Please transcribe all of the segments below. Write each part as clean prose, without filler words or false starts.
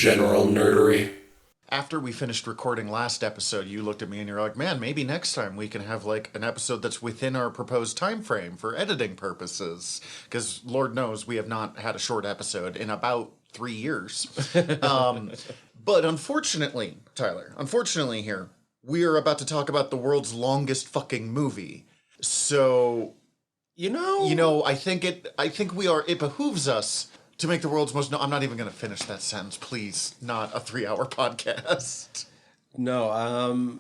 General Nerdery. After we finished recording last episode, you looked at me and you're like, man, maybe next time we can have like an episode that's within our proposed time frame for editing purposes. Because Lord knows we have not had a short episode in about 3 years. But unfortunately, Tyler, here, we are about to talk about the world's longest fucking movie. So, you know, I think it behooves us to make the world's most... No, I'm not even going to finish that sentence, please. Not a 3-hour podcast. No,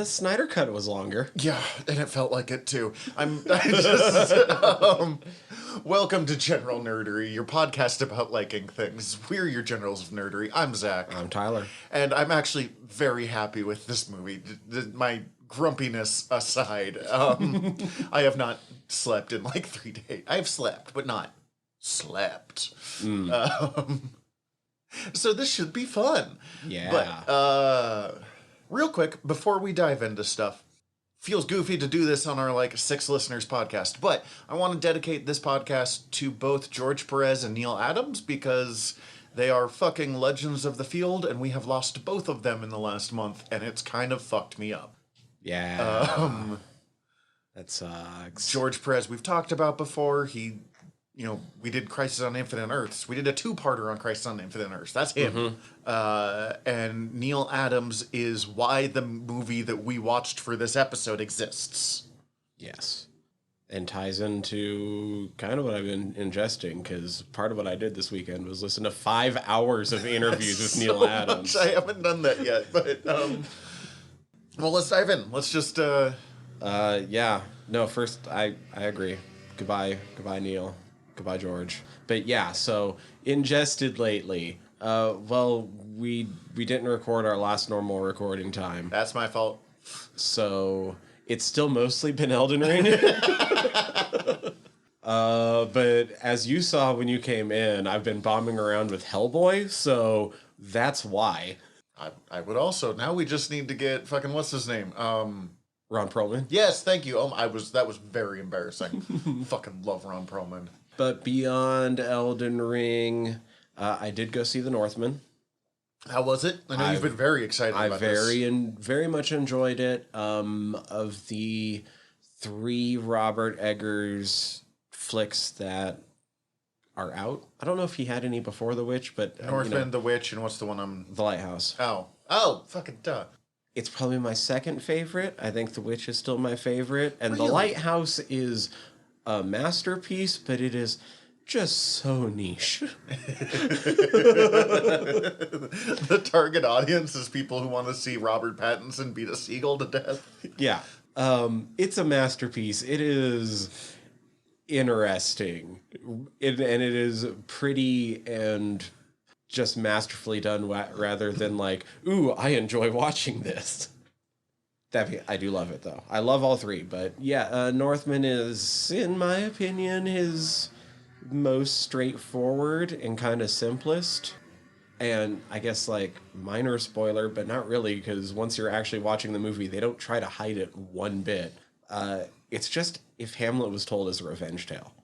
Snyder Cut was longer. Yeah, and it felt like it too. Welcome to General Nerdery, your podcast about liking things. We're your generals of nerdery. I'm Zach. I'm Tyler. And I'm actually very happy with this movie. My grumpiness aside, I have not slept in like 3 days. I have slept, but not slept. So this should be fun. Yeah. But real quick, before we dive into stuff, feels goofy to do this on our like 6 listeners podcast, but I want to dedicate this podcast to both George Perez and Neil Adams because they are fucking legends of the field, and we have lost both of them in the last month, and it's kind of fucked me up. Yeah. That sucks. George Perez, we've talked about before. We did Crisis on Infinite Earths. We did a 2-parter on Crisis on Infinite Earths. That's him. Mm-hmm. And Neil Adams is why the movie that we watched for this episode exists. Yes. And ties into kind of what I've been ingesting, because part of what I did this weekend was listen to 5 hours of interviews with Neil Adams. I haven't done that yet, but well, let's dive in. Let's just yeah. No, first I agree. Goodbye, Neil. Goodbye, George. But yeah, so ingested lately. Well, we didn't record our last normal recording time. That's my fault. So it's still mostly been Elden Ring. But as you saw when you came in, I've been bombing around with Hellboy, so that's why. I would also. Now we just need to get fucking what's his name? Ron Perlman. Yes, thank you. That was very embarrassing. Fucking love Ron Perlman. But beyond Elden Ring, I did go see The Northman. How was it? I know you've been very excited about this. I very much enjoyed it. Of the 3 Robert Eggers flicks that are out, I don't know if he had any before The Witch, but Northman, The Witch, and what's the one The Lighthouse. Oh, fucking duh. It's probably my second favorite. I think The Witch is still my favorite, and Really? The Lighthouse is a masterpiece, but it is just so niche. The target audience is people who want to see Robert Pattinson beat a seagull to death. Yeah. It's a masterpiece. It is interesting. And it is pretty and just masterfully done rather than like, ooh, I enjoy watching this. I do love it, though. I love all 3. But yeah, Northman is, in my opinion, his most straightforward and kind of simplest. And I guess, like, minor spoiler, but not really, because once you're actually watching the movie, they don't try to hide it one bit. It's just if Hamlet was told as a revenge tale.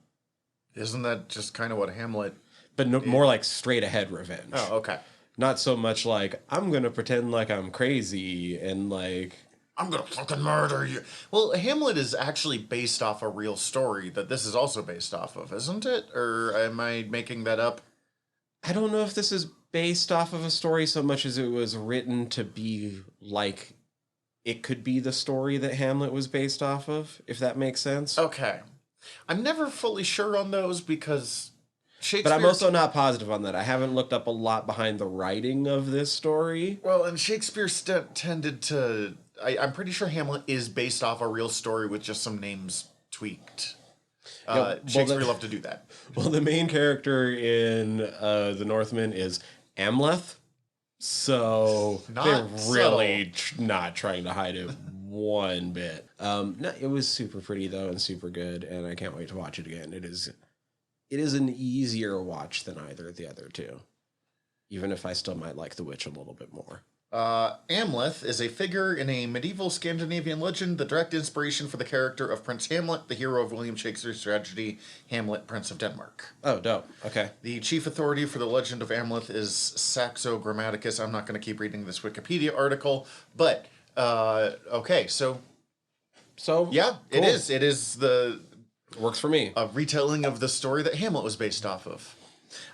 Isn't that just kind of what Hamlet... But more like straight-ahead revenge. Oh, okay. Not so much like, I'm going to pretend like I'm crazy and, like... I'm gonna fucking murder you. Well, Hamlet is actually based off a real story that this is also based off of, isn't it? Or am I making that up? I don't know if this is based off of a story so much as it was written to be like it could be the story that Hamlet was based off of, if that makes sense. Okay. I'm never fully sure on those because Shakespeare... But I'm also not positive on that. I haven't looked up a lot behind the writing of this story. Well, and Shakespeare tended to... I'm pretty sure Hamlet is based off a real story with just some names tweaked. Shakespeare loved to do that. Well, the main character in The Northman is Amleth, so they're really not trying to hide it one bit. No, it was super pretty, though, and super good, and I can't wait to watch it again. It is an easier watch than either of the other 2, even if I still might like The Witch a little bit more. Amleth is a figure in a medieval Scandinavian legend, the direct inspiration for the character of Prince Hamlet, the hero of William Shakespeare's tragedy Hamlet, Prince of Denmark. Oh, dope. Okay. The chief authority for the legend of Amleth is Saxo Grammaticus. I'm not going to keep reading this Wikipedia article, but okay, so yeah, cool. it is. It is the Works for me. a retelling of the story that Hamlet was based off of.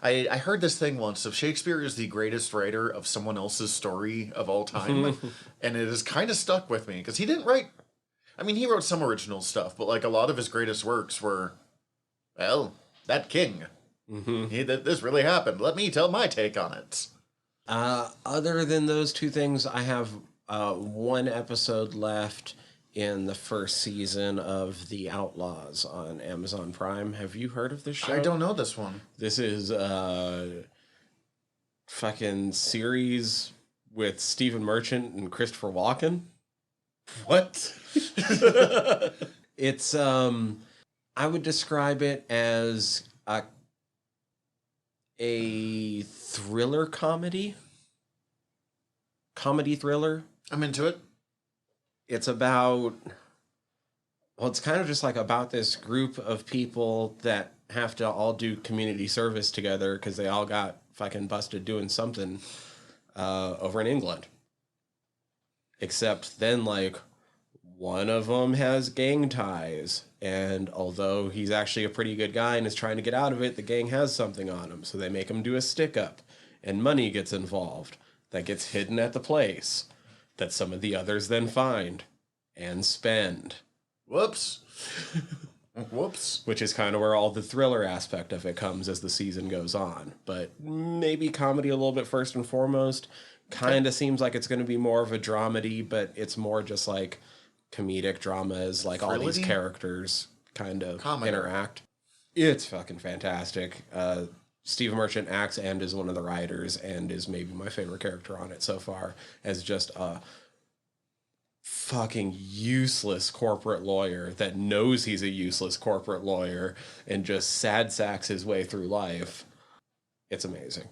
I heard this thing once of Shakespeare is the greatest writer of someone else's story of all time, and it has kind of stuck with me because he didn't write. I mean, he wrote some original stuff, but like a lot of his greatest works were, well, that king. This really happened. Let me tell my take on it. Other than those two things, I have one episode left in the first season of The Outlaws on Amazon Prime. Have you heard of this show? I don't know this one. This is a fucking series with Stephen Merchant and Christopher Walken. What? It's I would describe it as a thriller comedy thriller. I'm into it. It's about, well, it's kind of just like about this group of people that have to all do community service together because they all got fucking busted doing something over in England. Except then, like, one of them has gang ties, and although he's actually a pretty good guy and is trying to get out of it, the gang has something on him, so they make him do a stick-up, and money gets involved that gets hidden at the place that some of the others then find and spend. Whoops. Whoops. Which is kind of where all the thriller aspect of it comes as the season goes on. But maybe comedy a little bit first and foremost. Kind of seems like it's going to be more of a dramedy, but it's more just like comedic drama as like all these characters kind of interact. It's fucking fantastic. Steve Merchant acts and is one of the writers and is maybe my favorite character on it so far as just a fucking useless corporate lawyer that knows he's a useless corporate lawyer and just sad sacks his way through life. It's amazing.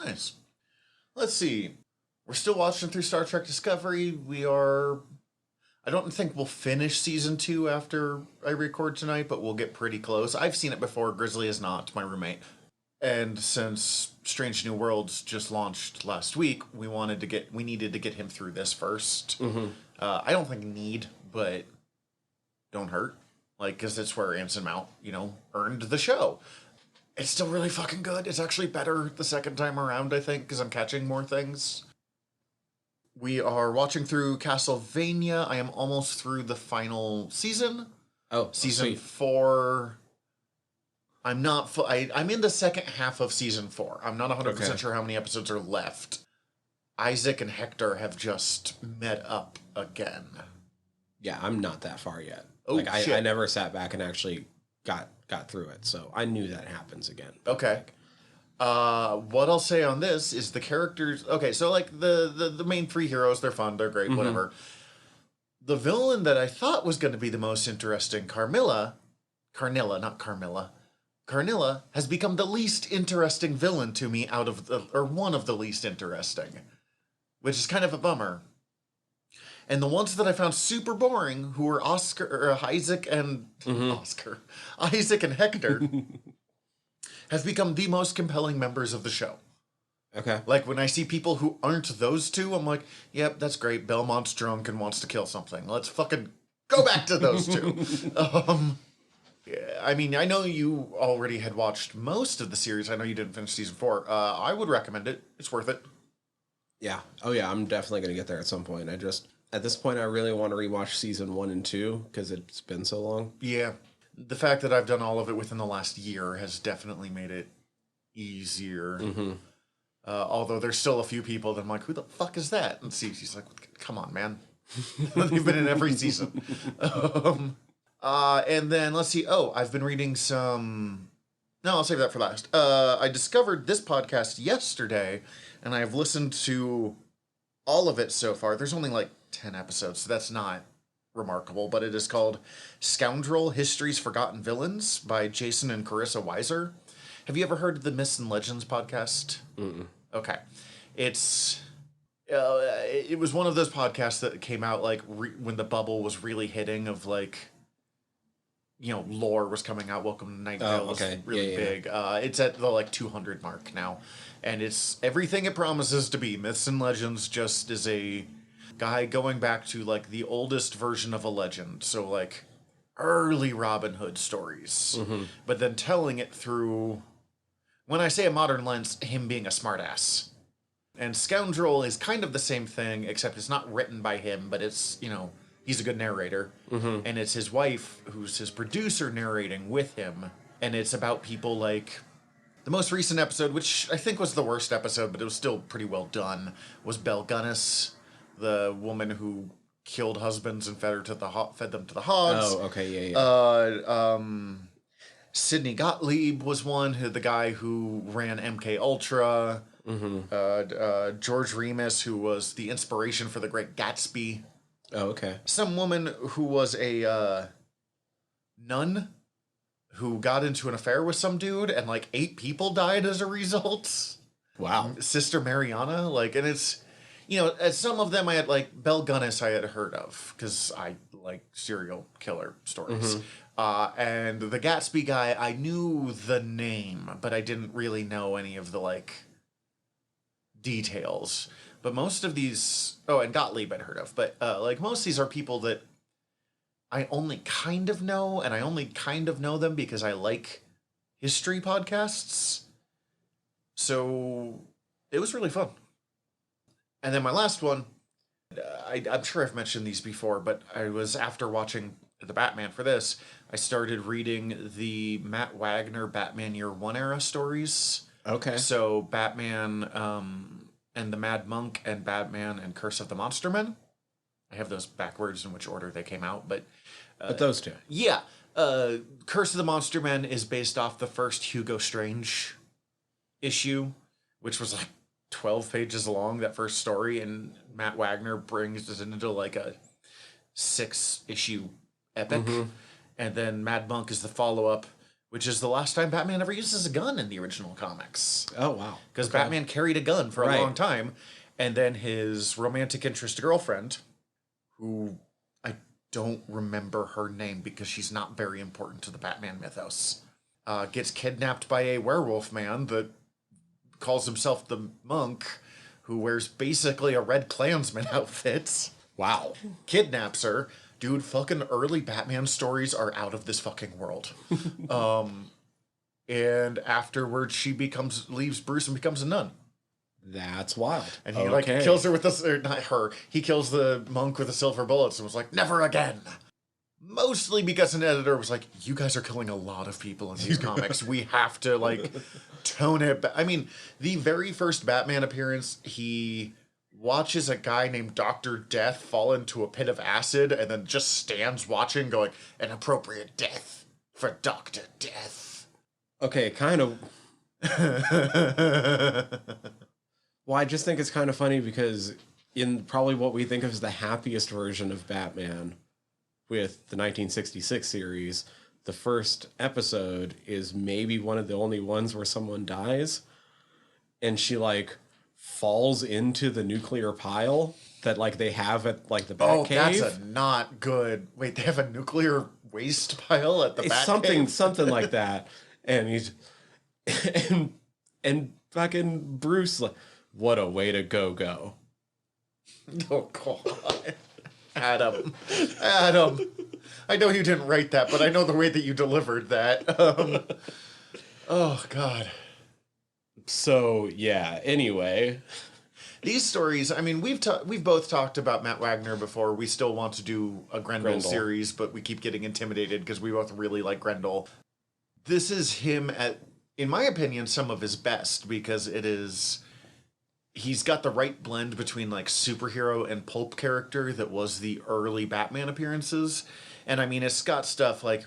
Nice. Let's see. We're still watching through Star Trek Discovery. I don't think we'll finish season 2 after I record tonight, but we'll get pretty close. I've seen it before. Grizzly is not, my roommate. And since Strange New Worlds just launched last week, we needed to get him through this first. I don't think but don't hurt. Like, because it's where Anson Mount, earned the show. It's still really fucking good. It's actually better the second time around, I think, because I'm catching more things. We are watching through Castlevania. I am almost through the final season. Oh, season 4. I'm not. I'm in the second half of season 4. I'm not 100% sure how many episodes are left. Isaac and Hector have just met up again. Yeah, I'm not that far yet. Oh, shit. I never sat back and actually got through it, so I knew that happens again. Okay. What I'll say on this is the characters. Okay, so like the main 3 heroes, they're fun, they're great, whatever. The villain that I thought was going to be the most interesting, Carnilla, has become the least interesting villain to me one of the least interesting, which is kind of a bummer. And the ones that I found super boring, who were Isaac and Hector, have become the most compelling members of the show. Okay. Like, when I see people who aren't those two, I'm like, yep, that's great. Belmont's drunk and wants to kill something. Let's fucking go back to those two. I mean, I know you already had watched most of the series. I know you didn't finish season 4. I would recommend it. It's worth it. Yeah. Oh, yeah. I'm definitely going to get there at some point. At this point, I really want to rewatch season 1 and 2 because it's been so long. Yeah. The fact that I've done all of it within the last year has definitely made it easier. Although there's still a few people that I'm like, who the fuck is that? And she's like, come on, man. They've been in every season. And then let's see. Oh, I've been reading some. No, I'll save that for last. I discovered this podcast yesterday, and I've listened to all of it so far. There's only like 10 episodes, so that's not remarkable, but it is called Scoundrel: History's Forgotten Villains by Jason and Carissa Weiser. Have you ever heard of the Myths and Legends podcast? Mm-mm. Okay. It's it was one of those podcasts that came out like when the bubble was really hitting of like, you know, lore was coming out. Welcome to Night Vale was really big. It's at the like 200 mark now, and it's everything it promises to be. Myths and Legends just is a guy going back to like the oldest version of a legend. So like early Robin Hood stories, but then telling it through, when I say a modern lens, him being a smartass. And Scoundrel is kind of the same thing, except it's not written by him, but it's, you know, he's a good narrator. And it's his wife, who's his producer, narrating with him. And it's about people like... The most recent episode, which I think was the worst episode, but it was still pretty well done, was Belle Gunness, the woman who killed husbands and fed them to the hogs. Oh, okay, Sidney Gottlieb was one, the guy who ran MK Ultra. George Remus, who was the inspiration for The Great Gatsby. Oh, okay. Some woman who was a nun who got into an affair with some dude, and like 8 people died as a result. Wow. Sister Mariana, like, and it's, you know, as some of them I had, like, Belle Gunness I had heard of, because I like serial killer stories. And the Gatsby guy, I knew the name, but I didn't really know any of the, like, details. But most of these, and Gottlieb I'd heard of, but like most of these are people that I only kind of know, and I only kind of know them because I like history podcasts. So it was really fun. And then my last one, I'm sure I've mentioned these before, but I was, after watching the Batman for this, I started reading the Matt Wagner Batman Year One era stories. Okay. So Batman and the Mad Monk and Batman and Curse of the Monster Men. I have those backwards in which order they came out, but those two. Yeah. Curse of the Monster Men is based off the first Hugo Strange issue, which was like 12 pages long, that first story, and Matt Wagner brings it into like a 6-issue epic. And then Mad Monk is the follow-up, which is the last time Batman ever uses a gun in the original comics. Oh, wow. Because Batman carried a gun for a long time. And then his romantic interest girlfriend, who I don't remember her name because she's not very important to the Batman mythos, gets kidnapped by a werewolf man that calls himself the Monk, who wears basically a Red Klansman outfit. Wow. Kidnaps her. Dude, fucking early Batman stories are out of this fucking world. And afterwards she leaves Bruce and becomes a nun. That's wild. And he like kills her with not her, he kills the monk with the silver bullets and was like, never again. Mostly because an editor was like, you guys are killing a lot of people in these comics. We have to like tone it back. I mean, the very first Batman appearance, he watches a guy named Dr. Death fall into a pit of acid and then just stands watching going, an appropriate death for Dr. Death. Okay, kind of. Well, I just think it's kind of funny because in probably what we think of as the happiest version of Batman with the 1966 series, the first episode is maybe one of the only ones where someone dies and she like falls into the nuclear pile that like they have at like the Batcave. That's a not good. Wait, they have a nuclear waste pile at the Batcave? Something like that. And he's and fucking Bruce, like, what a way to go. Oh God. Adam. I know you didn't write that, but I know the way that you delivered that. Oh God. So yeah, anyway, these stories, I mean, we've both talked about Matt Wagner before. We still want to do a Grendel series, but we keep getting intimidated because we both really like Grendel. This is him at, in my opinion, some of his best, because he's got the right blend between like superhero and pulp character that was the early Batman appearances. And I mean, it's got stuff like,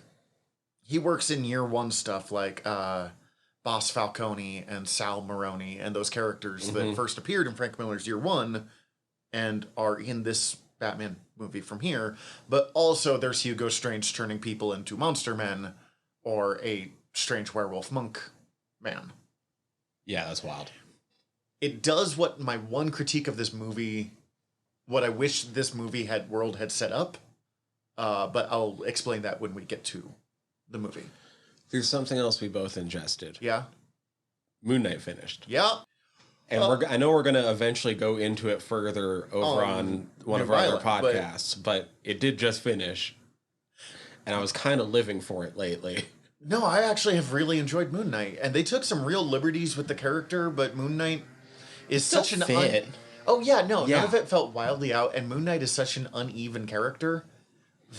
he works in Year One stuff like Boss Falcone and Sal Maroni and those characters that first appeared in Frank Miller's Year One and are in this Batman movie from here. But also there's Hugo Strange turning people into monster men or a strange werewolf monk man. Yeah, that's wild. it does what my one critique of this movie, what I wish this movie had set up. But I'll explain that when we get to the movie. There's something else we both ingested. Yeah. Moon Knight finished. Yeah. And I know we're going to eventually go into it further over on one of our other podcasts, but it did just finish. And I was kind of living for it lately. No, I actually have really enjoyed Moon Knight. And they took some real liberties with the character, but Moon Knight is such an... Oh, yeah, no, none of it felt wildly out. And Moon Knight is such an uneven character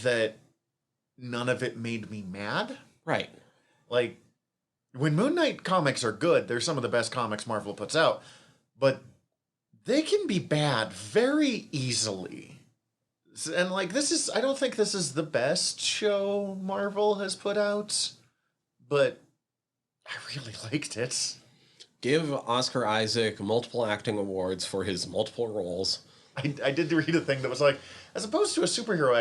that none of it made me mad. Right. Like, when Moon Knight comics are good, they're some of the best comics Marvel puts out. But they can be bad very easily. And, like, I don't think this is the best show Marvel has put out. But I really liked it. Give Oscar Isaac multiple acting awards for his multiple roles. I did read a thing that was like, as opposed to a superhero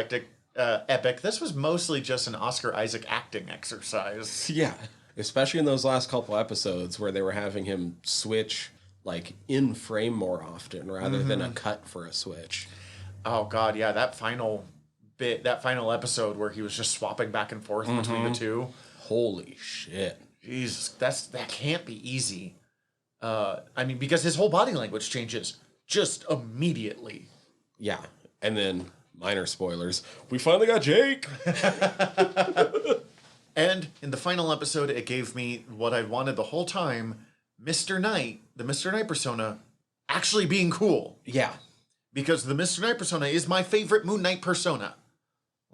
epic, this was mostly just an Oscar Isaac acting exercise. Yeah. Especially in those last couple episodes where they were having him switch, like, in frame more often rather than a cut for a switch. Oh, God, yeah, that final episode where he was just swapping back and forth between the two. Holy shit. Jesus, that can't be easy. I mean, because his whole body language changes just immediately. Yeah, and then, minor spoilers, we finally got Jake! And in the final episode, it gave me what I wanted the whole time, Mr. Knight, the Mr. Knight persona, actually being cool. Yeah. Because the Mr. Knight persona is my favorite Moon Knight persona.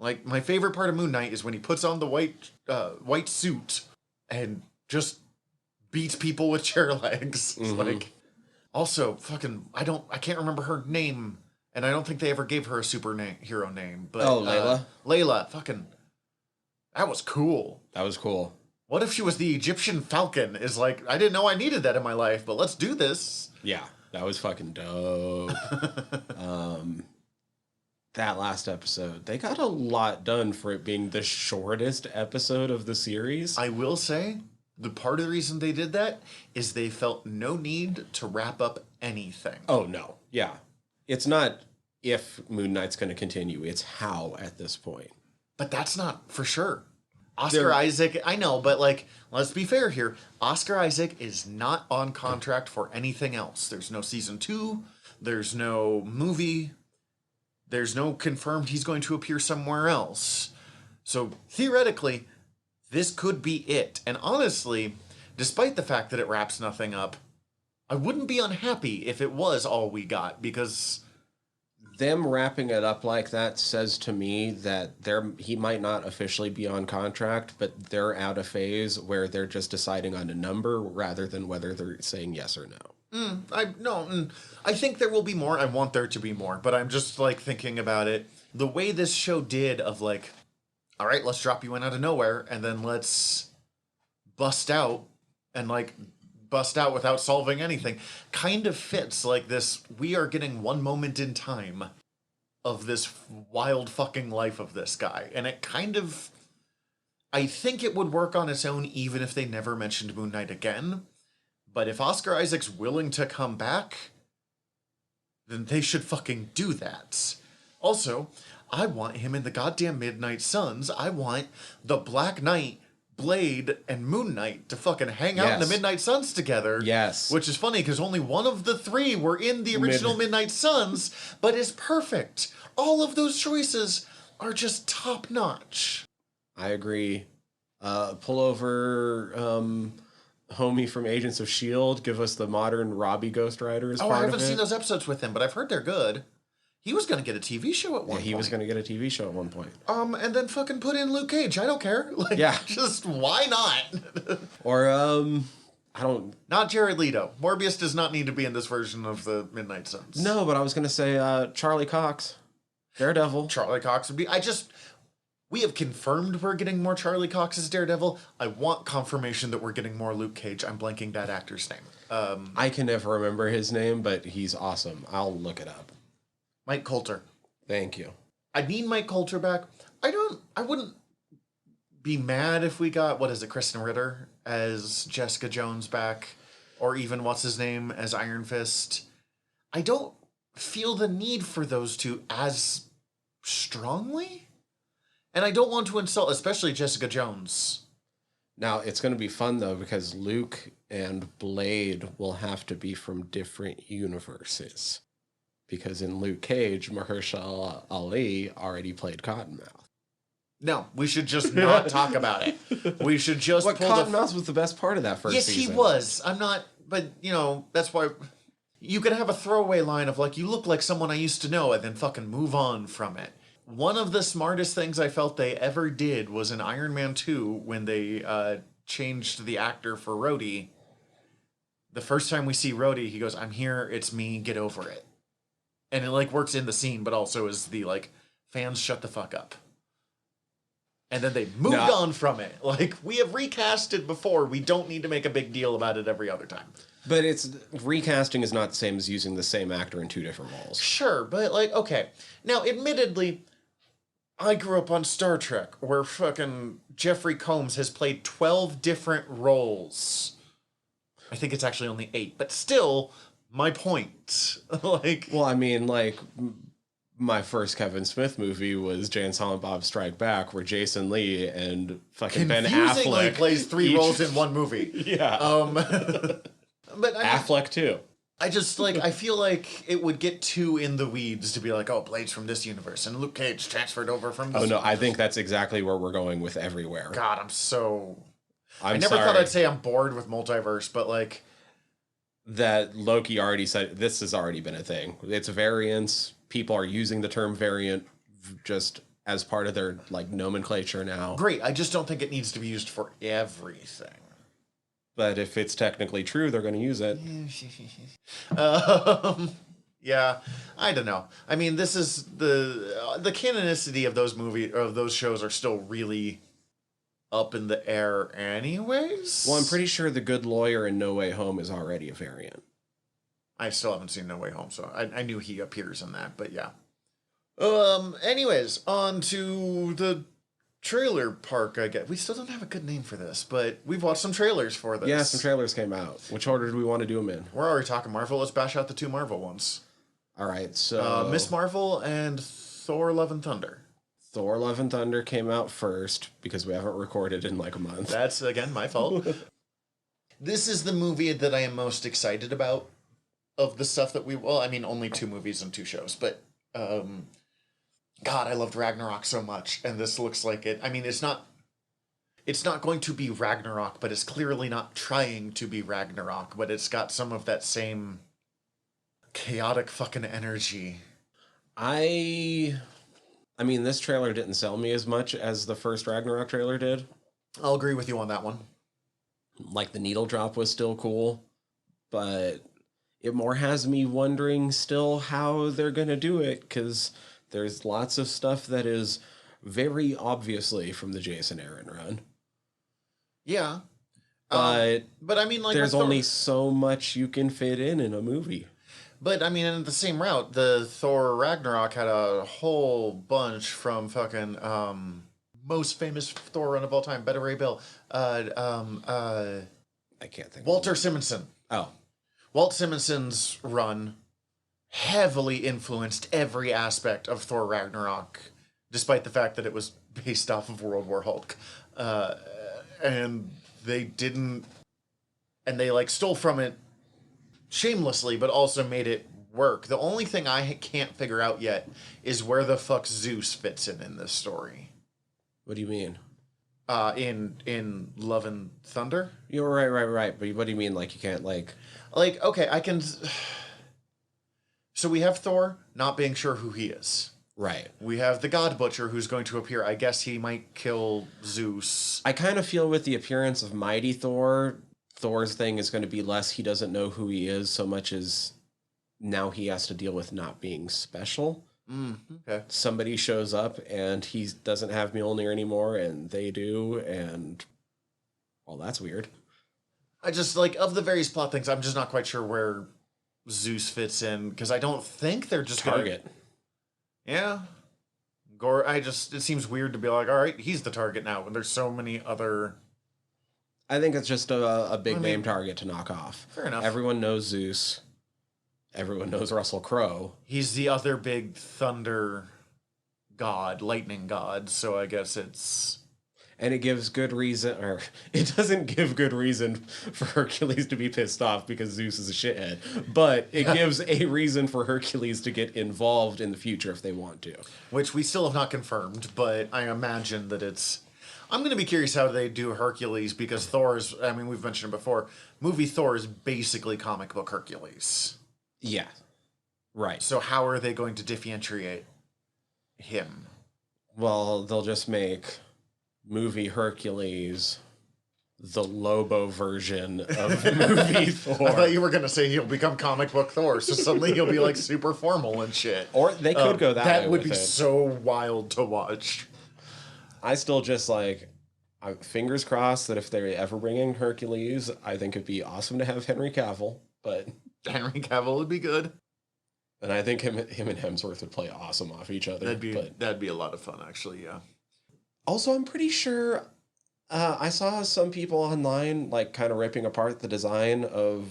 Like, my favorite part of Moon Knight is when he puts on the white suit and just beats people with chair legs. Like, also, I can't remember her name, and I don't think they ever gave her a superhero name. But, Layla? Layla, that was cool. That was cool. What if she was the Egyptian Falcon? I didn't know I needed that in my life, but let's do this. Yeah, that was fucking dope. That last episode, they got a lot done for it being the shortest episode of the series. I will say, the part of the reason they did that is they felt no need to wrap up anything. Oh, no. Yeah. It's not if Moon Knight's going to continue, it's how at this point. But that's not for sure. Oscar Isaac, I know, but let's be fair here. Oscar Isaac is not on contract for anything else. There's no season 2. There's no movie. There's no confirmed he's going to appear somewhere else. So theoretically, this could be it. And honestly, despite the fact that it wraps nothing up, I wouldn't be unhappy if it was all we got, because them wrapping it up like that says to me that he might not officially be on contract, but they're out of phase where they're just deciding on a number rather than whether they're saying yes or no. I think there will be more. I want there to be more, but I'm just thinking about it. The way this show did of all right, let's drop you in out of nowhere, and then let's bust out and bust out without solving anything, kind of fits this. We are getting one moment in time of this wild fucking life of this guy, and it kind of, I think it would work on its own even if they never mentioned Moon Knight again. But if Oscar Isaac's willing to come back, then they should fucking do that. Also, I want him in the goddamn Midnight Suns. I want the Black Knight, Blade, and Moon Knight to fucking hang out in the Midnight Suns together. Yes. Which is funny because only one of the 3 were in the original Midnight Suns, but is perfect. All of those choices are just top notch. I agree. Pull over homie from Agents of S.H.I.E.L.D., give us the modern Robbie Ghost Rider as part of it. I haven't seen those episodes with him, but I've heard they're good. He was going to get a TV show at one point. Yeah, he was going to get a TV show at one point. And then fucking put in Luke Cage. I don't care. Just why not? Or, I don't... Not Jared Leto. Morbius does not need to be in this version of the Midnight Suns. No, but I was going to say Charlie Cox. Daredevil. Charlie Cox would be... We have confirmed we're getting more Charlie Cox as Daredevil. I want confirmation that we're getting more Luke Cage. I'm blanking that actor's name. I can never remember his name, but he's awesome. I'll look it up. Mike Coulter. Thank you. I need Mike Coulter back. I wouldn't be mad if we got, Kristen Ritter as Jessica Jones back. or even what's his name as Iron Fist. I don't feel the need for those two as strongly. And I don't want to insult, especially Jessica Jones. Now, it's going to be fun, though, because Luke and Blade will have to be from different universes. Because in Luke Cage, Mahershala Ali already played Cottonmouth. No, we should just not talk about it. We should just What pull Cottonmouth was the best part of that first season. Yes, he was. I'm not, but, that's why you could have a throwaway line of, like, you look like someone I used to know, and then fucking move on from it. One of the smartest things I felt they ever did was in Iron Man 2 when they changed the actor for Rhodey. The first time we see Rhodey, he goes, "I'm here, it's me, get over it." And it, like, works in the scene, but also is the, like, fans shut the fuck up. And then they moved on from it. Like, we have recasted before. We don't need to make a big deal about it every other time. But recasting is not the same as using the same actor in two different roles. Sure, but, like, okay. Now, admittedly, I grew up on Star Trek, where fucking Jeffrey Combs has played 12 different roles. I think it's actually only 8, but still, my point. Like, well, I mean, like, my first Kevin Smith movie was Jay and Silent Bob Strike Back, where Jason Lee and fucking Ben Affleck plays 3 roles in one movie. Yeah. But I mean, Affleck too. I just, like, I feel like it would get too in the weeds to be like, oh, Blade's from this universe, and Luke Cage transferred over from this universe. I think that's exactly where we're going with everywhere. God, I never thought I'd say I'm bored with multiverse, but, like... That Loki already said, this has already been a thing. It's variants. People are using the term variant just as part of their, like, nomenclature now. Great, I just don't think it needs to be used for everything. But if it's technically true, they're going to use it. Yeah, I don't know. I mean, this is the canonicity of those shows are still really up in the air anyways. Well, I'm pretty sure The Good Lawyer in No Way Home is already a variant. I still haven't seen No Way Home, so I knew he appears in that, but yeah. Anyways, on to the trailer park, I guess. We still don't have a good name for this, but we've watched some trailers for this. Yeah, some trailers came out. Which order do we want to do them in? We're already talking Marvel. Let's bash out the 2 Marvel ones. All right, so... Miss Marvel and Thor Love and Thunder. Thor Love and Thunder came out first, because we haven't recorded in like a month. That's, again, my fault. This is the movie that I am most excited about of the stuff that only 2 movies and 2 shows, but... God, I loved Ragnarok so much, and this looks like it. I mean, it's not going to be Ragnarok, but it's clearly not trying to be Ragnarok, but it's got some of that same chaotic fucking energy. I mean, this trailer didn't sell me as much as the first Ragnarok trailer did. I'll agree with you on that one. Like, the needle drop was still cool, but it more has me wondering still how they're going to do it, because... There's lots of stuff that is very obviously from the Jason Aaron run. Yeah. But I mean, like... There's only so much you can fit in a movie. But, I mean, in the same route, the Thor Ragnarok had a whole bunch from fucking, most famous Thor run of all time, Beta Ray Bill. I can't think. Walter Simonson. Oh. Walt Simonson's run... heavily influenced every aspect of Thor Ragnarok, despite the fact that it was based off of World War Hulk. And they stole from it shamelessly, but also made it work. The only thing I can't figure out yet is where the fuck Zeus fits in this story. What do you mean? In Love and Thunder? You're right. But what do you mean, like, you can't, like... Like, okay, I can... So we have Thor not being sure who he is. Right. We have the God Butcher who's going to appear. I guess he might kill Zeus. I kind of feel with the appearance of Mighty Thor, Thor's thing is going to be less he doesn't know who he is so much as now he has to deal with not being special. Okay. Somebody shows up and he doesn't have Mjolnir anymore and they do, and... well, that's weird. I just, like, of the various plot things, I'm just not quite sure where... Zeus fits in, because I don't think they're just target. Yeah. It seems weird to be like, all right, he's the target now, when there's so many other... I think it's just a big name target to knock off. Fair enough. Everyone knows Zeus. Everyone knows Russell Crowe. He's the other big thunder god, lightning god, so I guess it's... And it gives good reason, or it doesn't give good reason for Hercules to be pissed off because Zeus is a shithead, but it gives a reason for Hercules to get involved in the future if they want to. Which we still have not confirmed, but I imagine that it's... I'm going to be curious how they do Hercules, because Thor's, I mean, we've mentioned it before, movie Thor is basically comic book Hercules. Yeah. Right. So how are they going to differentiate him? Well, they'll just make movie Hercules the Lobo version of movie Thor. I thought you were going to say he'll become comic book Thor, so suddenly he'll be like super formal and shit. Or they could go that way. That would be with it. so wild to watch. I still just like, fingers crossed that if they ever bring in Hercules, I think it'd be awesome to have Henry Cavill, but... Henry Cavill would be good. And I think him and Hemsworth would play awesome off each other. That'd be a lot of fun, actually, yeah. Also, I'm pretty sure I saw some people online like kind of ripping apart the design of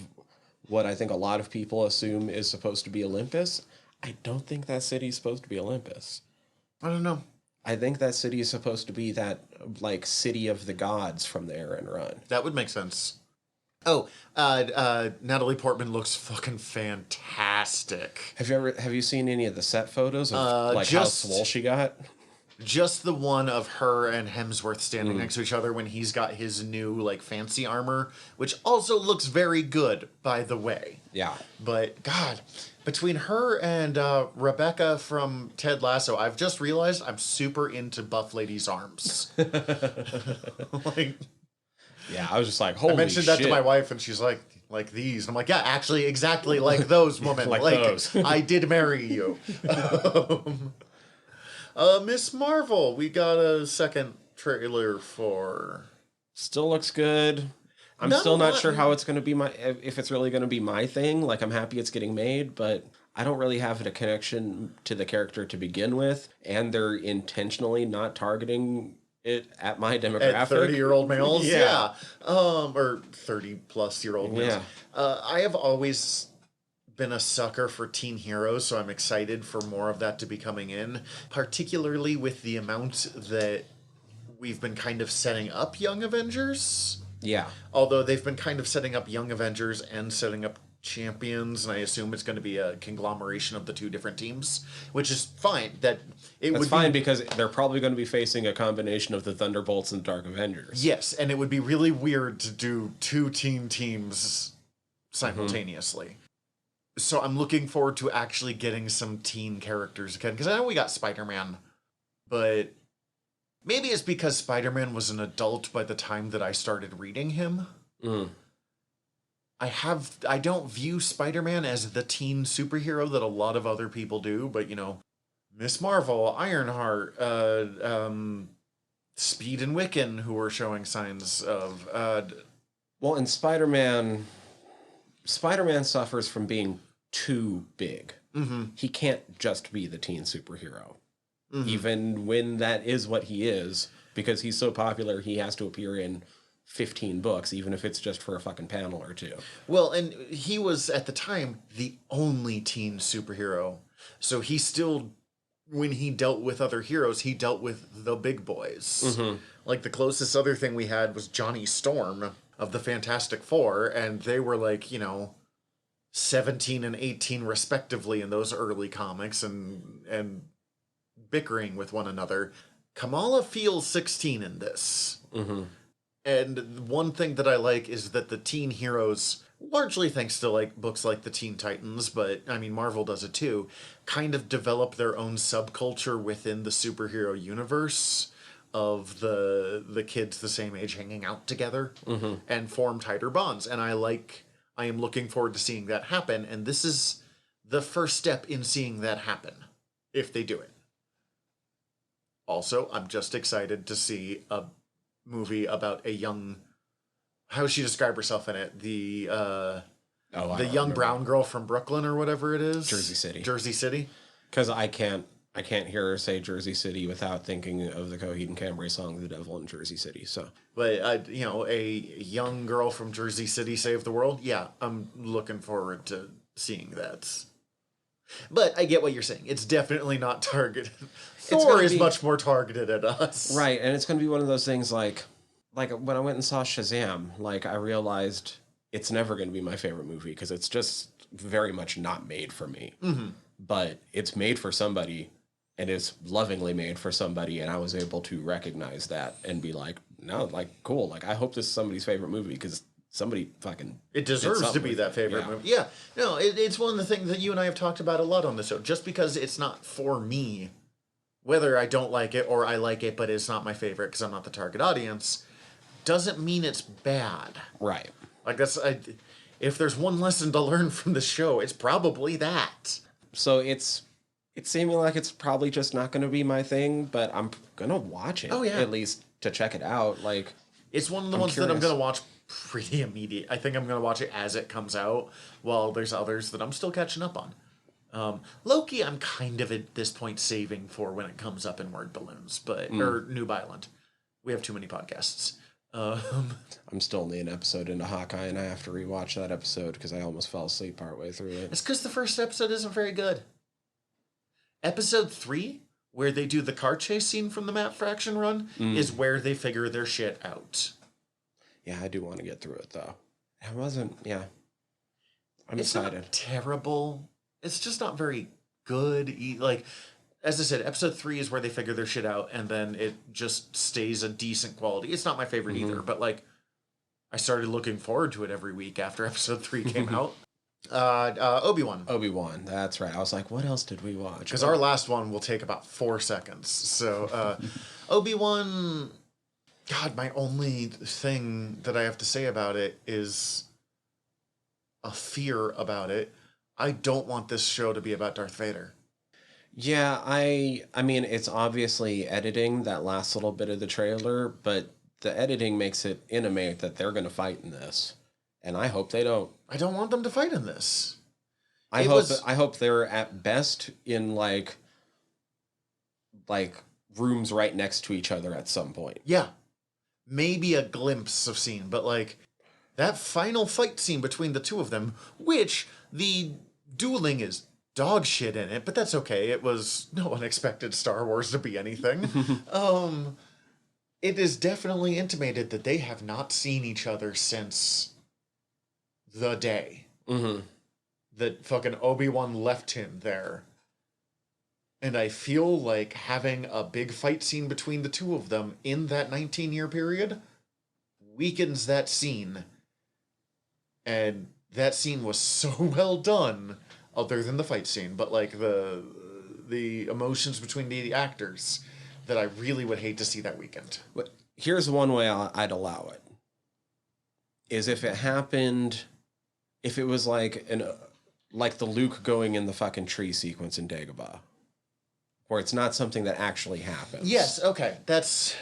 what I think a lot of people assume is supposed to be Olympus. I don't think that city's supposed to be Olympus. I don't know. I think that city is supposed to be that like city of the gods from the Aaron Run. That would make sense. Oh, Natalie Portman looks fucking fantastic. Have you seen any of the set photos of like how swole she got? Just the one of her and Hemsworth standing next to each other when he's got his new like fancy armor, which also looks very good, by the way. Yeah. But God, between her and Rebecca from Ted Lasso, I've just realized I'm super into buff ladies' arms. Like, yeah, I was just like, holy shit. I mentioned that to my wife, and she's like these. And I'm like, yeah, actually, exactly like those, woman. like those. I did marry you. Miss Marvel, we got a second trailer for. Still looks good. I'm still not sure how it's going to be if it's really going to be my thing. Like, I'm happy it's getting made, but I don't really have a connection to the character to begin with, and they're intentionally not targeting it at my demographic. At 30-year-old males? Yeah. Or 30-plus-year-old males. Yeah. I have always been a sucker for teen heroes, so I'm excited for more of that to be coming in, particularly with the amount that we've been kind of setting up Young Avengers. Yeah. Although they've been kind of setting up Young Avengers and setting up Champions, and I assume it's going to be a conglomeration of the two different teams, which is fine. That's fine because they're probably going to be facing a combination of the Thunderbolts and Dark Avengers. Yes, and it would be really weird to do two teams simultaneously. So I'm looking forward to actually getting some teen characters again, because I know we got Spider-Man, but maybe it's because Spider-Man was an adult by the time that I started reading him. I don't view Spider-Man as the teen superhero that a lot of other people do, but, you know, Miss Marvel, Ironheart, Speed and Wiccan, who are showing signs of... Well, and Spider-Man suffers from being too big. Mm-hmm. He can't just be the teen superhero. Mm-hmm. Even when that is what he is, because he's so popular, he has to appear in 15 books, even if it's just for a fucking panel or two. Well, and he was, at the time, the only teen superhero. So he still, when he dealt with other heroes, he dealt with the big boys. Mm-hmm. Like, the closest other thing we had was Johnny Storm of the Fantastic Four, and they were like, you know, 17 and 18 respectively in those early comics, and bickering with one another. Kamala feels 16 in this. Mm-hmm. And one thing that I like is that the teen heroes, largely thanks to like books like the Teen Titans, but I mean Marvel does it too, kind of develop their own subculture within the superhero universe of the kids the same age hanging out together and form tighter bonds. And I am looking forward to seeing that happen, and this is the first step in seeing that happen, if they do it. Also, I'm just excited to see a movie about a young... How does she describe herself in it? The young brown girl from Brooklyn or whatever it is? Jersey City. Jersey City? Because I can't I can't hear her say Jersey City without thinking of the Coheed and Cambria song "The Devil in Jersey City." So, But a young girl from Jersey City save the world. Yeah, I'm looking forward to seeing that. But I get what you're saying. It's definitely not targeted. Thor is much more targeted at us. Right, and it's going to be one of those things like when I went and saw Shazam, like I realized it's never going to be my favorite movie because it's just very much not made for me. Mm-hmm. But it's made for somebody, and it's lovingly made for somebody, and I was able to recognize that and be like, no, like, cool. Like, I hope this is somebody's favorite movie because somebody fucking... It deserves to be that favorite movie. Yeah. No, it's one of the things that you and I have talked about a lot on the show. Just because it's not for me, whether I don't like it or I like it, but it's not my favorite because I'm not the target audience, doesn't mean it's bad. Right. Like, if there's one lesson to learn from the show, it's probably that. So it's seeming like it's probably just not going to be my thing, but I'm going to watch it. Oh, yeah. At least to check it out. Like, it's one of the ones that I'm going to watch pretty immediate. I think I'm going to watch it as it comes out, while there's others that I'm still catching up on. Loki, I'm kind of at this point saving for when it comes up in Word Balloons, or Noob Island. We have too many podcasts. I'm still only an episode into Hawkeye, and I have to rewatch that episode because I almost fell asleep partway through it. It's because the first episode isn't very good. Episode 3, where they do the car chase scene from the Matt Fraction run, is where they figure their shit out. Yeah, I do want to get through it, though. It wasn't, yeah. I'm it's excited. Not terrible. It's just not very good. Like, as I said, episode 3 is where they figure their shit out, and then it just stays a decent quality. It's not my favorite either, but, like, I started looking forward to it every week after episode 3 came out. Obi-Wan. Obi-Wan, that's right. I was like, what else did we watch? Because our last one will take about 4 seconds. So, Obi-Wan... God, my only thing that I have to say about it is a fear about it. I don't want this show to be about Darth Vader. Yeah, I mean, it's obviously editing, that last little bit of the trailer, but the editing makes it intimate that they're going to fight in this. And I hope they don't. I don't want them to fight in this. I hope they're at best in like rooms right next to each other at some point. Yeah. Maybe a glimpse of scene, but like that final fight scene between the two of them, which the dueling is dog shit in it, but that's okay. It was no one expected Star Wars to be anything. It is definitely intimated that they have not seen each other since the day that fucking Obi-Wan left him there. And I feel like having a big fight scene between the two of them in that 19-year period weakens that scene. And that scene was so well done, other than the fight scene, but like the emotions between the actors that I really would hate to see that weakened. Here's one way I'd allow it. Is if it happened, if it was like the Luke going in the fucking tree sequence in Dagobah. Where it's not something that actually happens. Yes, okay. That's...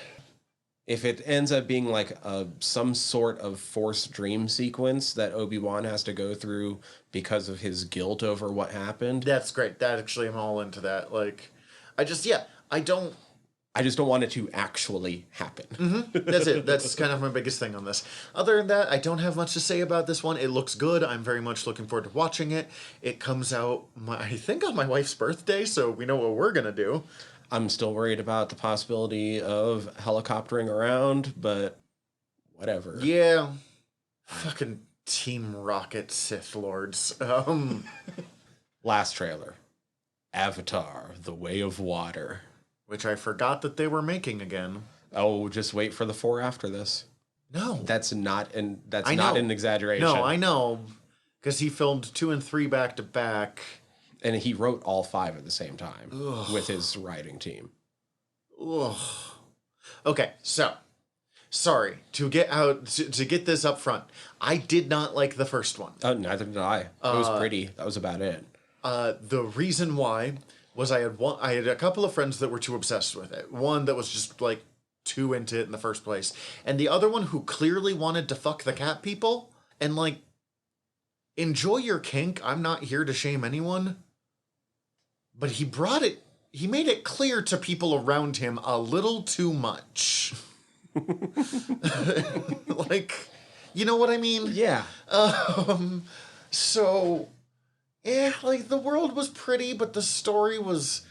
If it ends up being like some sort of forced dream sequence that Obi-Wan has to go through because of his guilt over what happened. That's great. That actually, I'm all into that. Like, I just don't want it to actually happen. That's it. That's kind of my biggest thing on this. Other than that, I don't have much to say about this one. It looks good. I'm very much looking forward to watching it. It comes out, I think, on my wife's birthday, so we know what we're going to do. I'm still worried about the possibility of helicoptering around, but whatever. Yeah. Fucking Team Rocket Sith Lords. Last trailer. Avatar, The Way of Water. Which I forgot that they were making again. Oh, just wait for the 4 after this. No. That's not an exaggeration. No, I know. Because he filmed 2 and 3 back to back. And he wrote all 5 at the same time with his writing team. Ugh. Okay, so sorry to get this up front. I did not like the first one. Oh, neither did I. It was pretty. That was about it. The reason why was I had a couple of friends that were too obsessed with it. One that was just like too into it in the first place, and the other one who clearly wanted to fuck the cat people. And like, enjoy your kink. I'm not here to shame anyone. But he brought it he made it clear to people around him a little too much. Like, you know what I mean? Yeah. So, yeah, like, the world was pretty, but the story was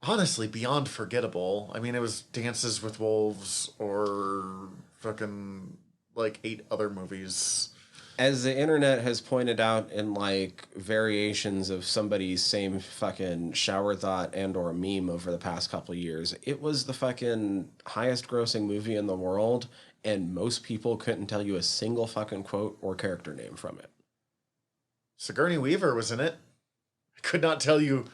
honestly beyond forgettable. I mean, it was Dances with Wolves or fucking, like, 8 other movies. As the internet has pointed out in, like, variations of somebody's same fucking shower thought and or meme over the past couple of years, it was the fucking highest grossing movie in the world, and most people couldn't tell you a single fucking quote or character name from it. Sigourney Weaver was in it. I could not tell you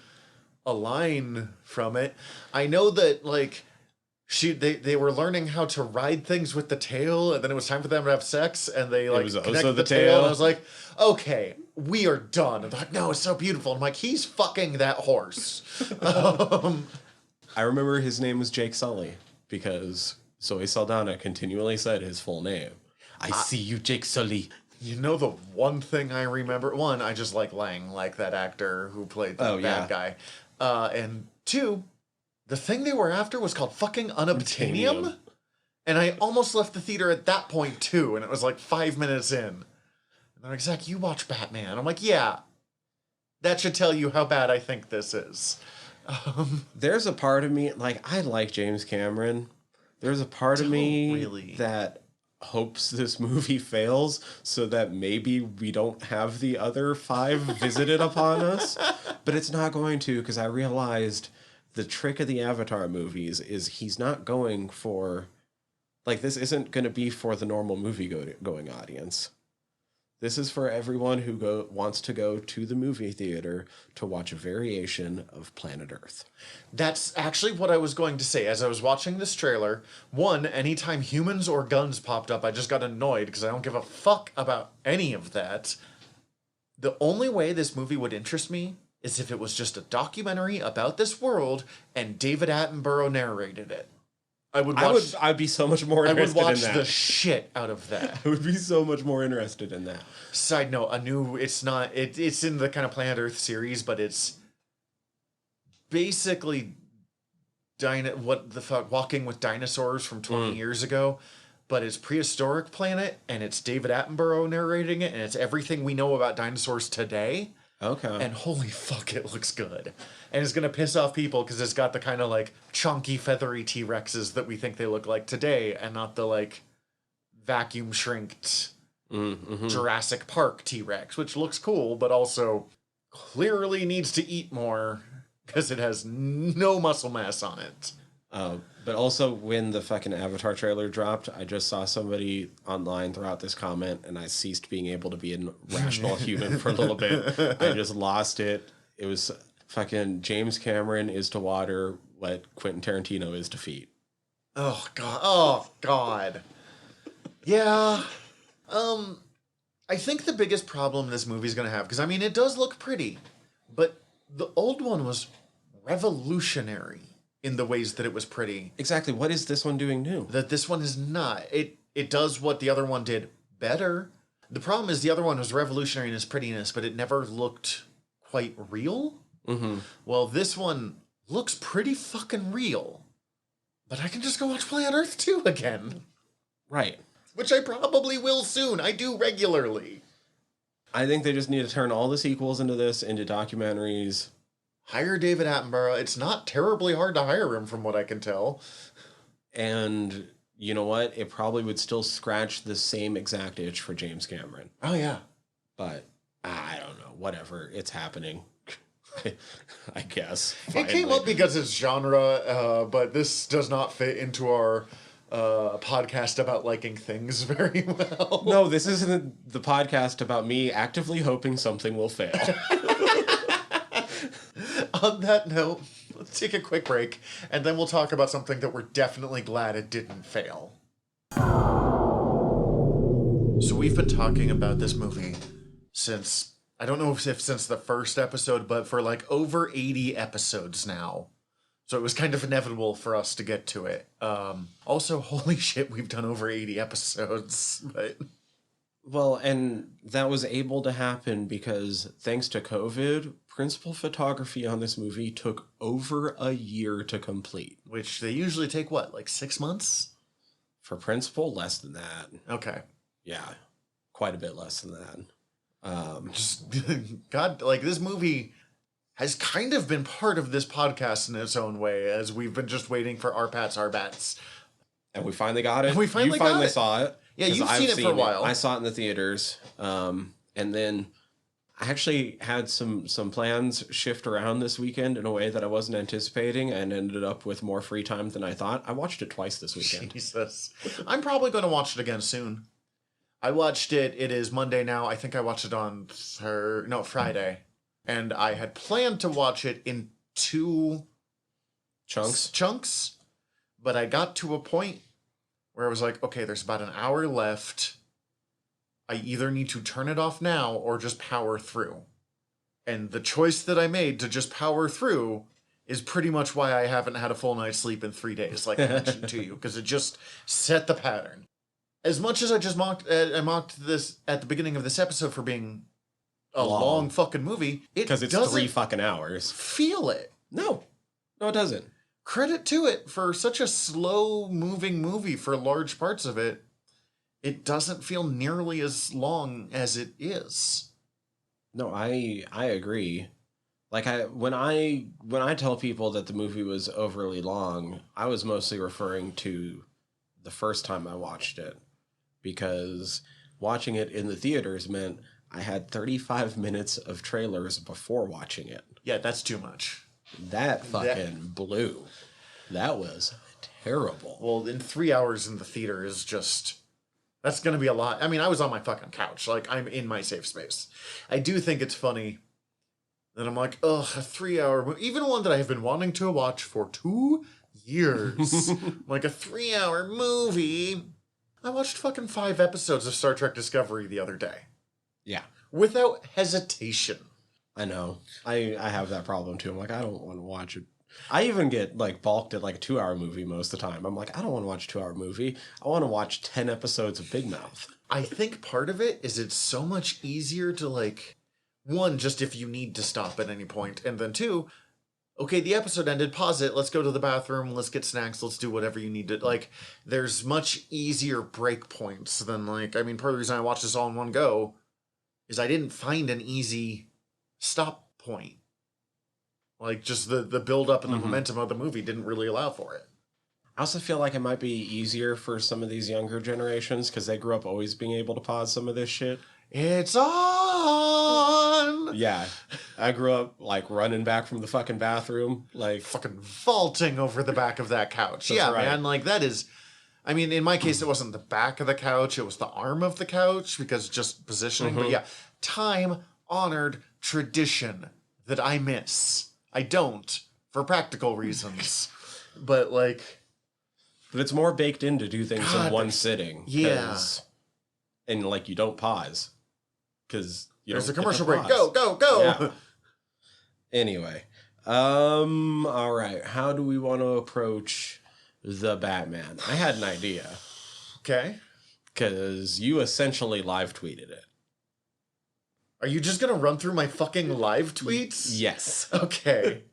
a line from it. I know that, like, they were learning how to ride things with the tail, and then it was time for them to have sex, and they like connected the tail. And I was like, okay, we are done. And they're like, no, it's so beautiful. And I'm like, he's fucking that horse. I remember his name was Jake Sully because Zoe Saldana continually said his full name. I see you, Jake Sully. You know, the one thing I remember, one, I just like Lang, like that actor who played the bad guy. And 2, the thing they were after was called fucking unobtainium. And I almost left the theater at that point, too. And it was like 5 minutes in. And they're like, Zach, you watch Batman. I'm like, yeah. That should tell you how bad I think this is. There's a part of me, like, I like James Cameron. There's a part of me that hopes this movie fails so that maybe we don't have the other 5 visited upon us. But it's not going to, because I realized the trick of the Avatar movies is he's not going for, like, this isn't going to be for the normal movie-going audience. This is for everyone who wants to go to the movie theater to watch a variation of Planet Earth. That's actually what I was going to say. As I was watching this trailer, one, anytime humans or guns popped up, I just got annoyed because I don't give a fuck about any of that. The only way this movie would interest me is if it was just a documentary about this world and David Attenborough narrated it. I'd be so much more interested in that. I would watch the shit out of that. I would be so much more interested in that. Side note, it's in the kind of Planet Earth series, but it's basically Walking with Dinosaurs from 20 years ago, but it's prehistoric planet, and it's David Attenborough narrating it, and it's everything we know about dinosaurs today. Okay. And holy fuck, it looks good. And it's going to piss off people because it's got the kind of, like, chunky, feathery T-Rexes that we think they look like today, and not the, like, vacuum shrinked Jurassic Park T-Rex, which looks cool, but also clearly needs to eat more because it has no muscle mass on it. But also, when the fucking Avatar trailer dropped, I just saw somebody online throw out this comment, and I ceased being able to be a rational human for a little bit. I just lost it. It was fucking James Cameron is to water what Quentin Tarantino is to feet. Oh, God. Oh, God. Yeah. I think the biggest problem this movie's going to have, because, I mean, it does look pretty, but the old one was revolutionary in the ways that it was pretty. Exactly. What is this one doing new? That this one is not. It does what the other one did better. The problem is the other one was revolutionary in its prettiness, but it never looked quite real. Mm-hmm. Well, this one looks pretty fucking real. But I can just go watch Planet Earth 2 again. Right. Which I probably will soon. I do regularly. I think they just need to turn all the sequels into documentaries. Hire David Attenborough. It's not terribly hard to hire him from what I can tell. And you know what? It probably would still scratch the same exact itch for James Cameron. Oh, yeah. But I don't know. Whatever. It's happening. I guess. Finally. It came up because it's genre, but this does not fit into our podcast about liking things very well. No, this isn't the podcast about me actively hoping something will fail. On that note, let's take a quick break, and then we'll talk about something that we're definitely glad it didn't fail. So we've been talking about this movie since, I don't know if since the first episode, but for like over 80 episodes now. So it was kind of inevitable for us to get to it. Also, holy shit, we've done over 80 episodes. But well, and that was able to happen because thanks to COVID, principal photography on this movie took over a year to complete. Which they usually take, what, like 6 months? For principal, less than that. Okay. Yeah, quite a bit less than that. Just, God, like, this movie has kind of been part of this podcast in its own way, as we've been just waiting for our bats. And we finally got it. We finally got it. Saw it. Yeah, you've seen it for a while. I saw it in the theaters. And then I actually had some plans shift around this weekend in a way that I wasn't anticipating and ended up with more free time than I thought. I watched it twice this weekend. Jesus. I'm probably going to watch it again soon. I watched it. It is Monday now. I think I watched it on Friday. And I had planned to watch it in 2 chunks. But I got to a point where I was like, okay, there's about an hour left. I either need to turn it off now or just power through. And the choice that I made to just power through is pretty much why I haven't had a full night's sleep in 3 days, like I mentioned to you, because it just set the pattern. As much as I just mocked this at the beginning of this episode for being a long fucking movie, because it's 3 fucking hours. Feel it. No, it doesn't. Credit to it for such a slow-moving movie for large parts of it. It doesn't feel nearly as long as it is. No, I agree. Like when I tell people that the movie was overly long, I was mostly referring to the first time I watched it, because watching it in the theaters meant I had 35 minutes of trailers before watching it. Yeah, that's too much. That fucking blew. That was terrible. Well, in 3 hours in the theater is just... That's going to be a lot. I mean, I was on my fucking couch. Like, I'm in my safe space. I do think it's funny that I'm like, ugh, a 3-hour movie. Even one that I have been wanting to watch for 2 years. Like, a 3-hour movie. I watched fucking 5 episodes of Star Trek Discovery the other day. Yeah. Without hesitation. I know. I have that problem too. I'm like, I don't want to watch it. I even get like balked at like a 2-hour movie most of the time. I'm like, I don't want to watch a 2-hour movie. I want to watch 10 episodes of Big Mouth. I think part of it is it's so much easier to like, one, just if you need to stop at any point, and then 2, okay, the episode ended, pause it, let's go to the bathroom, let's get snacks, let's do whatever you need to, like, there's much easier break points than like, I mean, part of the reason I watched this all in one go is I didn't find an easy stop point. Like, just the build-up and the momentum of the movie didn't really allow for it. I also feel like it might be easier for some of these younger generations because they grew up always being able to pause some of this shit. It's on! Yeah. I grew up, like, running back from the fucking bathroom, like... Fucking vaulting over the back of that couch. Yeah, right. Man, like, that is... I mean, in my case, it wasn't the back of the couch, it was the arm of the couch, because just positioning. But yeah, time-honored tradition that I miss. I don't, for practical reasons. But, like... But it's more baked in to do things in one sitting. Yeah. And, like, you don't pause. Because there's a commercial break. Go, go, go! Yeah. Anyway. All right. How do we want to approach the Batman? I had an idea. Okay. Because you essentially live tweeted it. Are you just going to run through my fucking live tweets? Yes. Okay.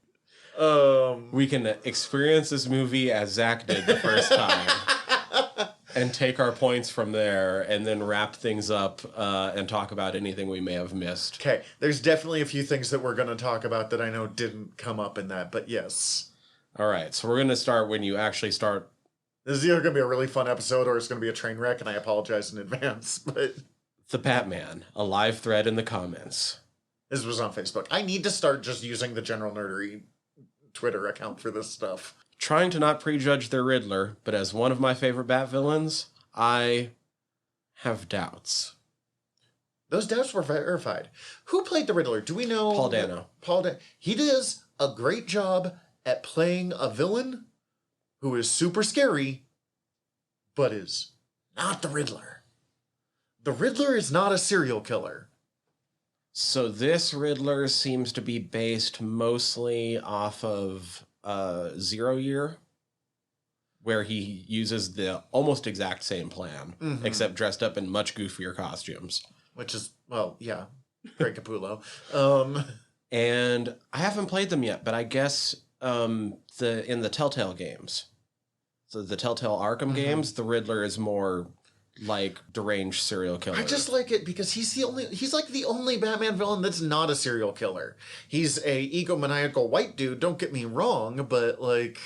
We can experience this movie as Zach did the first time. And take our points from there and then wrap things up and talk about anything we may have missed. Okay. There's definitely a few things that we're going to talk about that I know didn't come up in that, but yes. All right. So we're going to start when you actually start. This is either going to be a really fun episode or it's going to be a train wreck, and I apologize in advance, but... The Batman, a live thread in the comments. This was on Facebook. I need to start just using the General Nerdery Twitter account for this stuff. Trying to not prejudge their Riddler, but as one of my favorite Bat villains, I have doubts. Those doubts were verified. Who played the Riddler? Do we know? Paul Dano. He does a great job at playing a villain who is super scary, but is not the Riddler. The Riddler is not a serial killer. So this Riddler seems to be based mostly off of Zero Year, where he uses the almost exact same plan, except dressed up in much goofier costumes. Which is, well, yeah, Greg Capullo. And I haven't played them yet, but I guess in the Telltale games, so the Telltale Arkham games, the Riddler is more like deranged serial killer. I just like it because he's like the only Batman villain that's not a serial killer. He's a egomaniacal white dude, don't get me wrong, but like,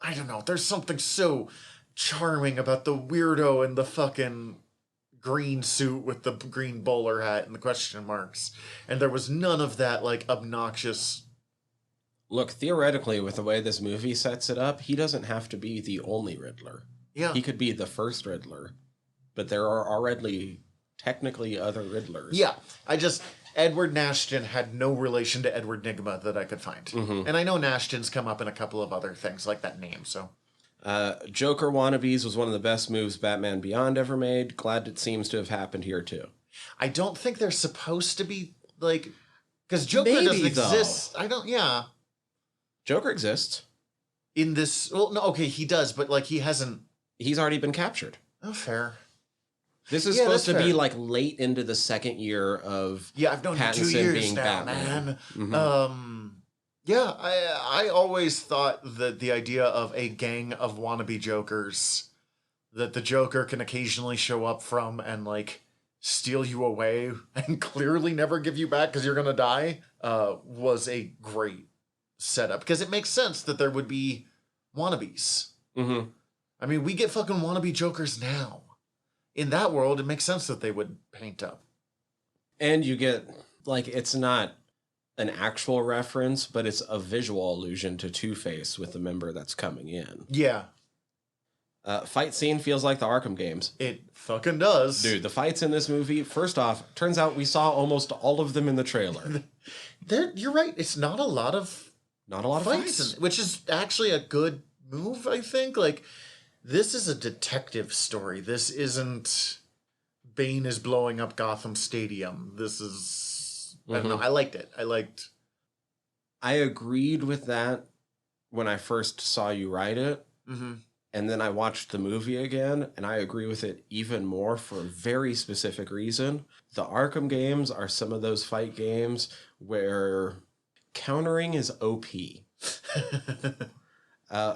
I don't know, there's something so charming about the weirdo in the fucking green suit with the green bowler hat and the question marks. And there was none of that like obnoxious. Look, theoretically, with the way this movie sets it up, he doesn't have to be the only Riddler. Yeah. He could be the first Riddler. But there are already technically other Riddlers. Yeah. Edward Nashton had no relation to Edward Nygma that I could find. And I know Nashton's come up in a couple of other things like that name, so. Joker Wannabes was one of the best moves Batman Beyond ever made. Glad it seems to have happened here, too. I don't think they're supposed to be, like... Because Joker Maybe, doesn't though. exist. Yeah. Joker exists. In this... Well, no, okay, he does, but, like, he hasn't... He's already been captured. Oh, fair. This is supposed to be like late into the second year of I've known you 2 years being now, Batman. Man. I always thought that the idea of a gang of wannabe Jokers that the Joker can occasionally show up from and like steal you away and clearly never give you back because you're gonna die was a great setup because it makes sense that there would be wannabes. I mean, we get fucking wannabe Jokers now. In that world, it makes sense that they would paint up. And you get, like, it's not an actual reference, but it's a visual allusion to Two-Face with the member that's coming in. Yeah. Fight scene feels like the Arkham games. It fucking does. Dude, the fights in this movie, first off, turns out we saw almost all of them in the trailer. You're right. It's not a lot of fights. Which is actually a good move, I think. Like... This is a detective story. This isn't Bane is blowing up Gotham Stadium. This is... I don't know. I liked it. I agreed with that when I first saw you write it. And then I watched the movie again, and I agree with it even more for a very specific reason. The Arkham games are some of those fight games where countering is OP.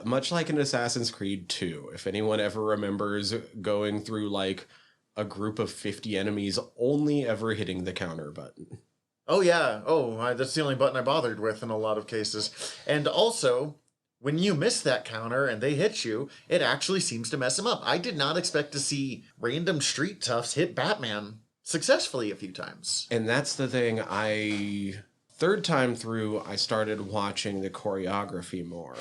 Much like in Assassin's Creed 2, if anyone ever remembers going through like a group of 50 enemies only ever hitting the counter button. Oh, yeah. That's the only button I bothered with in a lot of cases. And also, when you miss that counter and they hit you, it actually seems to mess them up. I did not expect to see random street toughs hit Batman successfully a few times. And that's the thing. Third time through, I started watching the choreography more.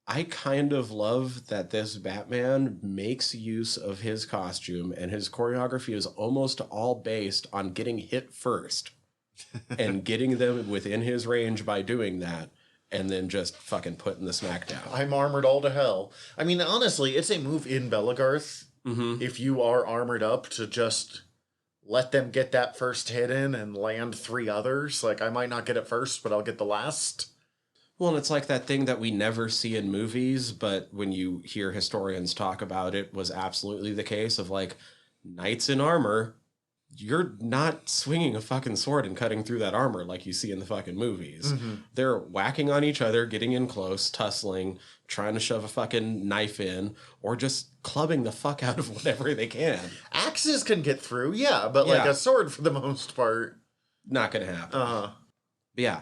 I kind of love that this Batman makes use of his costume, and his choreography is almost all based on getting hit first and getting them within his range by doing that, and then just fucking putting the smack down. I'm armored all to hell. I mean, honestly, it's a move in Belagarth. If you are armored up to just let them get that first hit in and land 3 others. Like, I might not get it first, but I'll get the last. Well, and it's like that thing that we never see in movies, but when you hear historians talk about it, was absolutely the case of like knights in armor. You're not swinging a fucking sword and cutting through that armor like you see in the fucking movies. They're whacking on each other, getting in close, tussling, trying to shove a fucking knife in, or just clubbing the fuck out of whatever they can. Axes can get through, yeah, but like a sword for the most part. Not gonna happen. Yeah.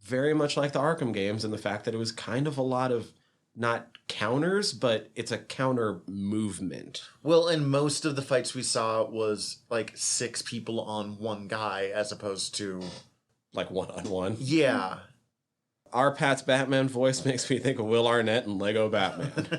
Very much like the Arkham games, and the fact that it was kind of a lot of not counters, but it's a counter movement. Well, and most of the fights we saw was like 6 people on one guy as opposed to like one-on-one. Yeah. Our Pat's Batman voice makes me think of Will Arnett and Lego Batman.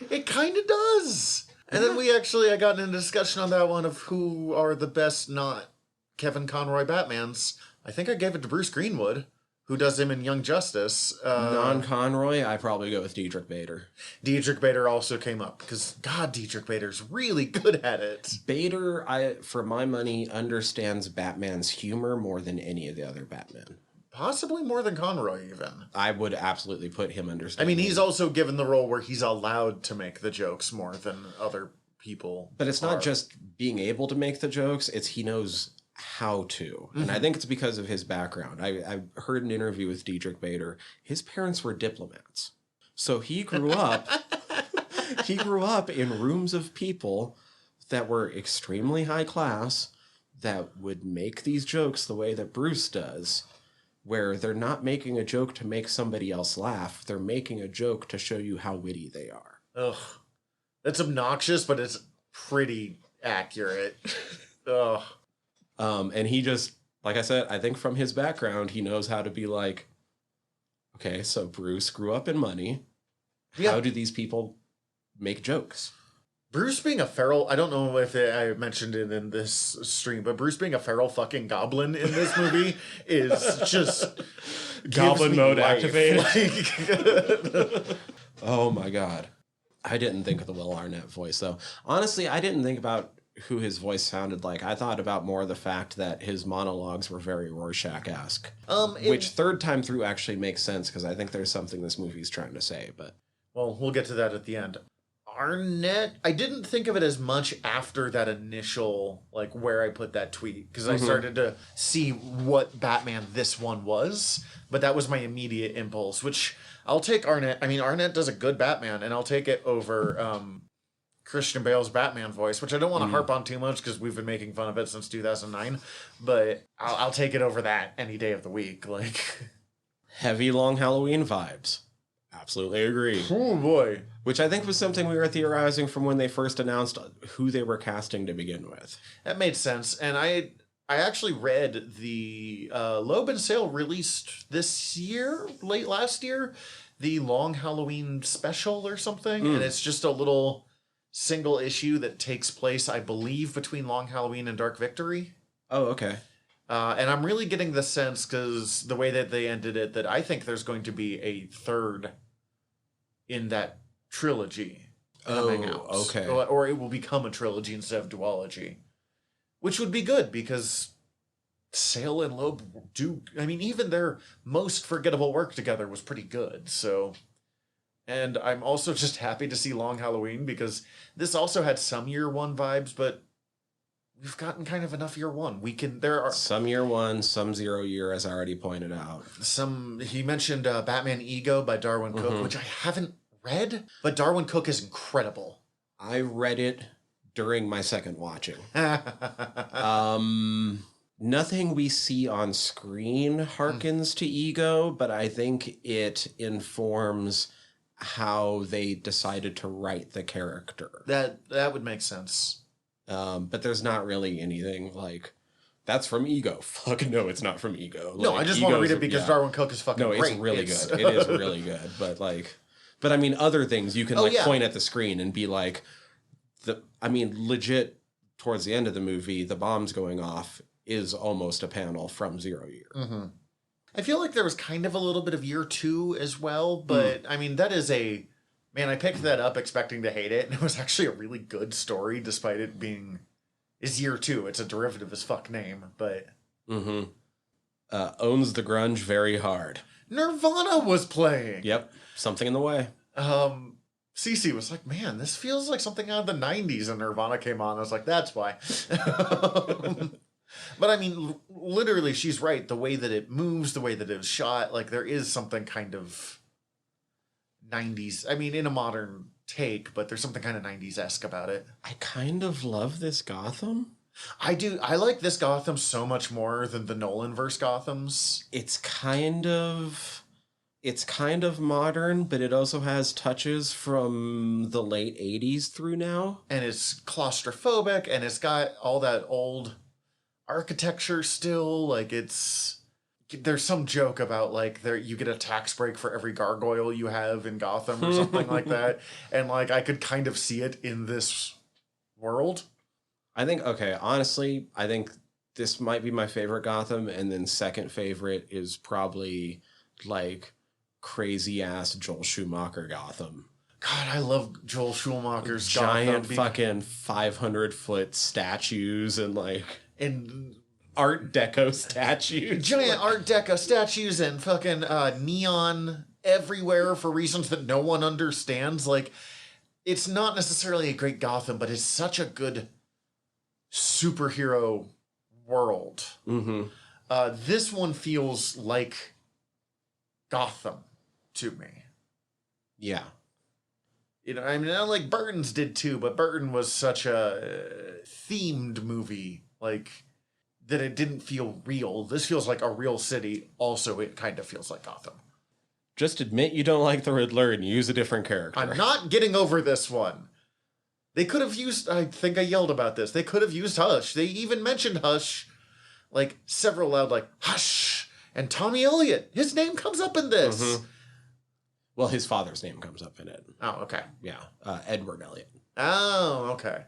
It kind of does. And then I got in a discussion on that one of who are the best not Kevin Conroy Batmans. I think I gave it to Bruce Greenwood, who does him in Young Justice. Non-Conroy, I probably go with Diedrich Bader. Diedrich Bader also came up, because, God, Diedrich Bader's really good at it. Bader, for my money, understands Batman's humor more than any of the other Batmen. Possibly more than Conroy, even. I would absolutely put him understanding. I mean, he's also given the role where he's allowed to make the jokes more than other people. But it's not just being able to make the jokes, it's he knows how to. And I think it's because of his background. I heard an interview with Diedrich Bader. His parents were diplomats. So he grew up in rooms of people that were extremely high class that would make these jokes the way that Bruce does, where they're not making a joke to make somebody else laugh. They're making a joke to show you how witty they are. Ugh. That's obnoxious, but it's pretty accurate. Ugh. And he just, like I said, I think from his background, he knows how to be like, okay, so Bruce grew up in money. Yeah. How do these people make jokes? Bruce being a feral, I don't know if I mentioned it in this stream, but Bruce being a feral fucking goblin in this movie is just Goblin mode activated. Like, Oh my God. I didn't think of the Will Arnett voice, though. Honestly, I didn't think about who his voice sounded like. I thought about more the fact that his monologues were very Rorschach-esque. Which third time through actually makes sense, because I think there's something this movie's trying to say, but... Well, we'll get to that at the end. Arnett, I didn't think of it as much after that initial, like, where I put that tweet, because I started to see what Batman this one was, but that was my immediate impulse, which I'll take Arnett. I mean, Arnett does a good Batman, and I'll take it over Christian Bale's Batman voice, which I don't want to harp on too much, because we've been making fun of it since 2009, but I'll take it over that any day of the week. Like, Heavy Long Halloween vibes. Absolutely agree. oh boy. Which I think was something we were theorizing from when they first announced who they were casting to begin with. That made sense. And I actually read the Loeb and Sale released this year, late last year, the Long Halloween special or something. And it's just a little single issue that takes place, I believe, between Long Halloween and Dark Victory. Oh, okay. And I'm really getting the sense, because the way that they ended it, that I think there's going to be a third in that trilogy coming out. Okay. Or it will become a trilogy instead of duology. Which would be good, because Sale and Loeb do... I mean, even their most forgettable work together was pretty good, so... And I'm also just happy to see Long Halloween, because this also had some Year One vibes, but we've gotten kind of enough Year One. There are some Year One, some 0 year, as I already pointed out. He mentioned Batman Ego by Darwin Cook, which I haven't read, but Darwin Cook is incredible. I read it during my second watching. Nothing we see on screen harkens to Ego, but I think it informs how they decided to write the character. That would make sense. But there's not really anything like, that's from Ego. Fuck no, it's not from Ego. No, I just want to read it because Darwin Cook is fucking great. No, it's really good. It is really good. But I mean, other things you can point at the screen and be like, legit. Towards the end of the movie, the bombs going off is almost a panel from 0 year. Mm-hmm. I feel like there was kind of a little bit of Year Two as well, but I mean, that is man, I picked that up expecting to hate it, and it was actually a really good story, despite it being is Year Two. It's a derivative as fuck name, but owns the grunge very hard. Nirvana was playing. Yep, something in the way. Cece was like, man, this feels like something out of the 90s, and Nirvana came on. I was like, that's why. But I mean, literally, she's right. The way that it moves, the way that it was shot, like, there is something kind of 90s. I mean, in a modern take, but there's something kind of 90s-esque about it. I kind of love this Gotham. I do. I like this Gotham so much more than the Nolan-verse Gothams. It's kind of modern, but it also has touches from the late 80s through now. And it's claustrophobic, and it's got all that old architecture still. Like, there's some joke about, like, you get a tax break for every gargoyle you have in Gotham or something like that. And, like, I could kind of see it in this world. Honestly, I think this might be my favorite Gotham, and then second favorite is probably, like, crazy-ass Joel Schumacher Gotham. God, I love Joel Schumacher's giant fucking 500-foot statues and, like... And Art Deco statues. Giant Art Deco statues and fucking neon everywhere for reasons that no one understands. Like, it's not necessarily a great Gotham, but it's such a good superhero world. Mm-hmm. This one feels like Gotham to me. Yeah. You know, I mean, not like Burton's did too, but Burton was such a themed movie, like, that it didn't feel real. This feels like a real city. Also, it kind of feels like Gotham. Just admit you don't like the Riddler and use a different character. I'm not getting over this one. They could have used, I think I yelled about this, they could have used Hush. They even mentioned Hush, like, several loud, like, Hush! And Tommy Elliott, his name comes up in this. Mm-hmm. Well, his father's name comes up in it. Oh, okay. Yeah, Edward Elliot. Oh, okay.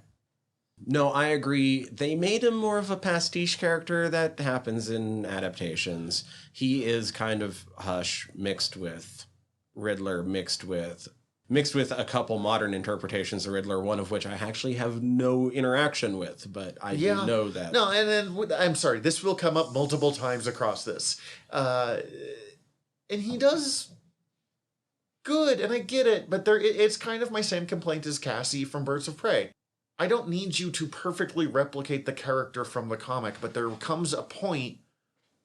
No, I agree. They made him more of a pastiche character. That happens in adaptations. He is kind of Hush mixed with Riddler, mixed with a couple modern interpretations of Riddler, one of which I actually have no interaction with, but I do know that. No, and then, I'm sorry, this will come up multiple times across this. And he does good, and I get it, but it's kind of my same complaint as Cassie from Birds of Prey. I don't need you to perfectly replicate the character from the comic, but there comes a point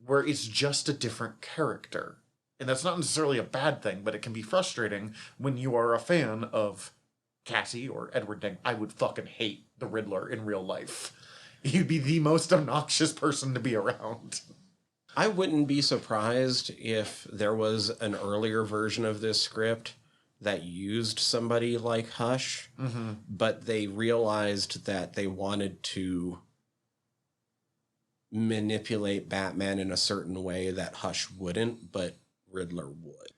where it's just a different character. And that's not necessarily a bad thing, but it can be frustrating when you are a fan of Cassie or Edward Deng. I would fucking hate the Riddler in real life. He'd be the most obnoxious person to be around. I wouldn't be surprised if there was an earlier version of this script that used somebody like Hush, but they realized that they wanted to manipulate Batman in a certain way that Hush wouldn't, but Riddler would.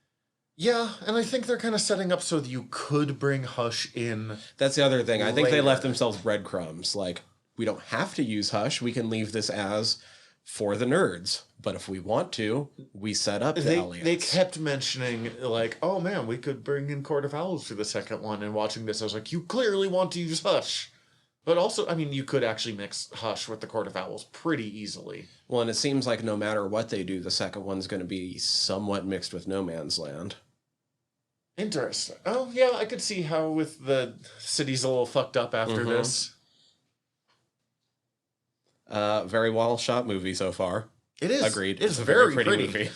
Yeah, and I think they're kind of setting up so that you could bring Hush in. That's the other thing. I think they later. left themselves breadcrumbs. Like, we don't have to use Hush. We can leave this as for the nerds. But if we want to, we set up the Elliotts. They kept mentioning, like, oh man, we could bring in Court of Owls for the second one. And watching this, I was like, you clearly want to use Hush. But also, I mean, you could actually mix Hush with the Court of Owls pretty easily. Well, and it seems like no matter what they do, the second one's going to be somewhat mixed with No Man's Land. Interesting. Oh, yeah, I could see how with the city's a little fucked up after this. Very well shot movie so far. It is. Agreed. It's a very pretty movie.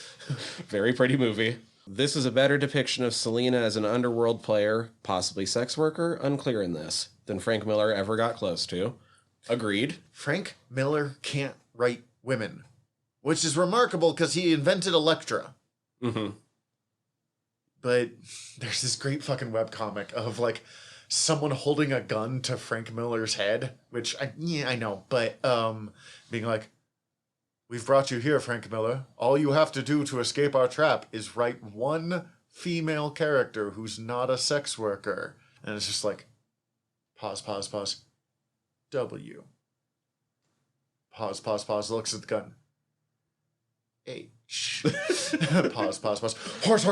Very pretty movie. This is a better depiction of Selina as an underworld player, possibly sex worker, unclear in this, than Frank Miller ever got close to. Agreed. Frank Miller can't write women, which is remarkable because he invented Elektra. Mm-hmm. But there's this great fucking webcomic of, like, someone holding a gun to Frank Miller's head, which, I know, but being like, we've brought you here, Frank Miller. All you have to do to escape our trap is write one female character who's not a sex worker. And it's just like, pause. W. Pause, looks at the gun. H. Pause. Horse.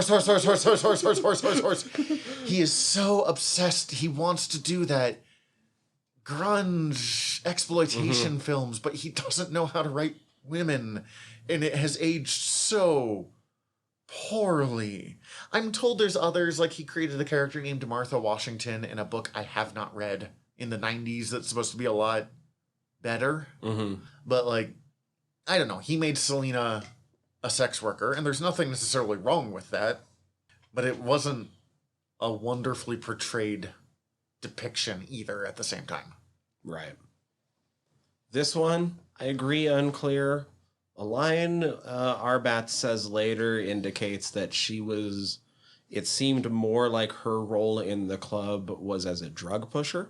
He is so obsessed. He wants to do that grunge exploitation films, but he doesn't know how to write women, and it has aged so poorly. I'm told there's others, like he created a character named Martha Washington in a book I have not read in the 90s that's supposed to be a lot better. But, like, I don't know. He made Selina a sex worker, and there's nothing necessarily wrong with that, but it wasn't a wonderfully portrayed depiction either at the same time. Right. This one, I agree, unclear. A line Arbat says later indicates that it seemed more like her role in the club was as a drug pusher.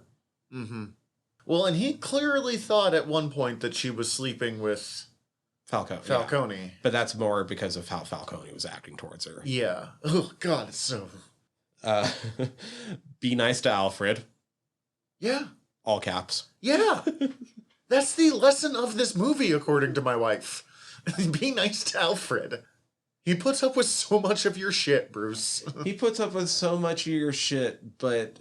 Well, and he clearly thought at one point that she was sleeping with Falcone. Yeah. But that's more because of how Falcone was acting towards her. Yeah. Oh, God, it's so... Be nice to Alfred. Yeah. All caps. Yeah. That's the lesson of this movie, according to my wife. Be nice to Alfred. He puts up with so much of your shit, Bruce. He puts up with so much of your shit, but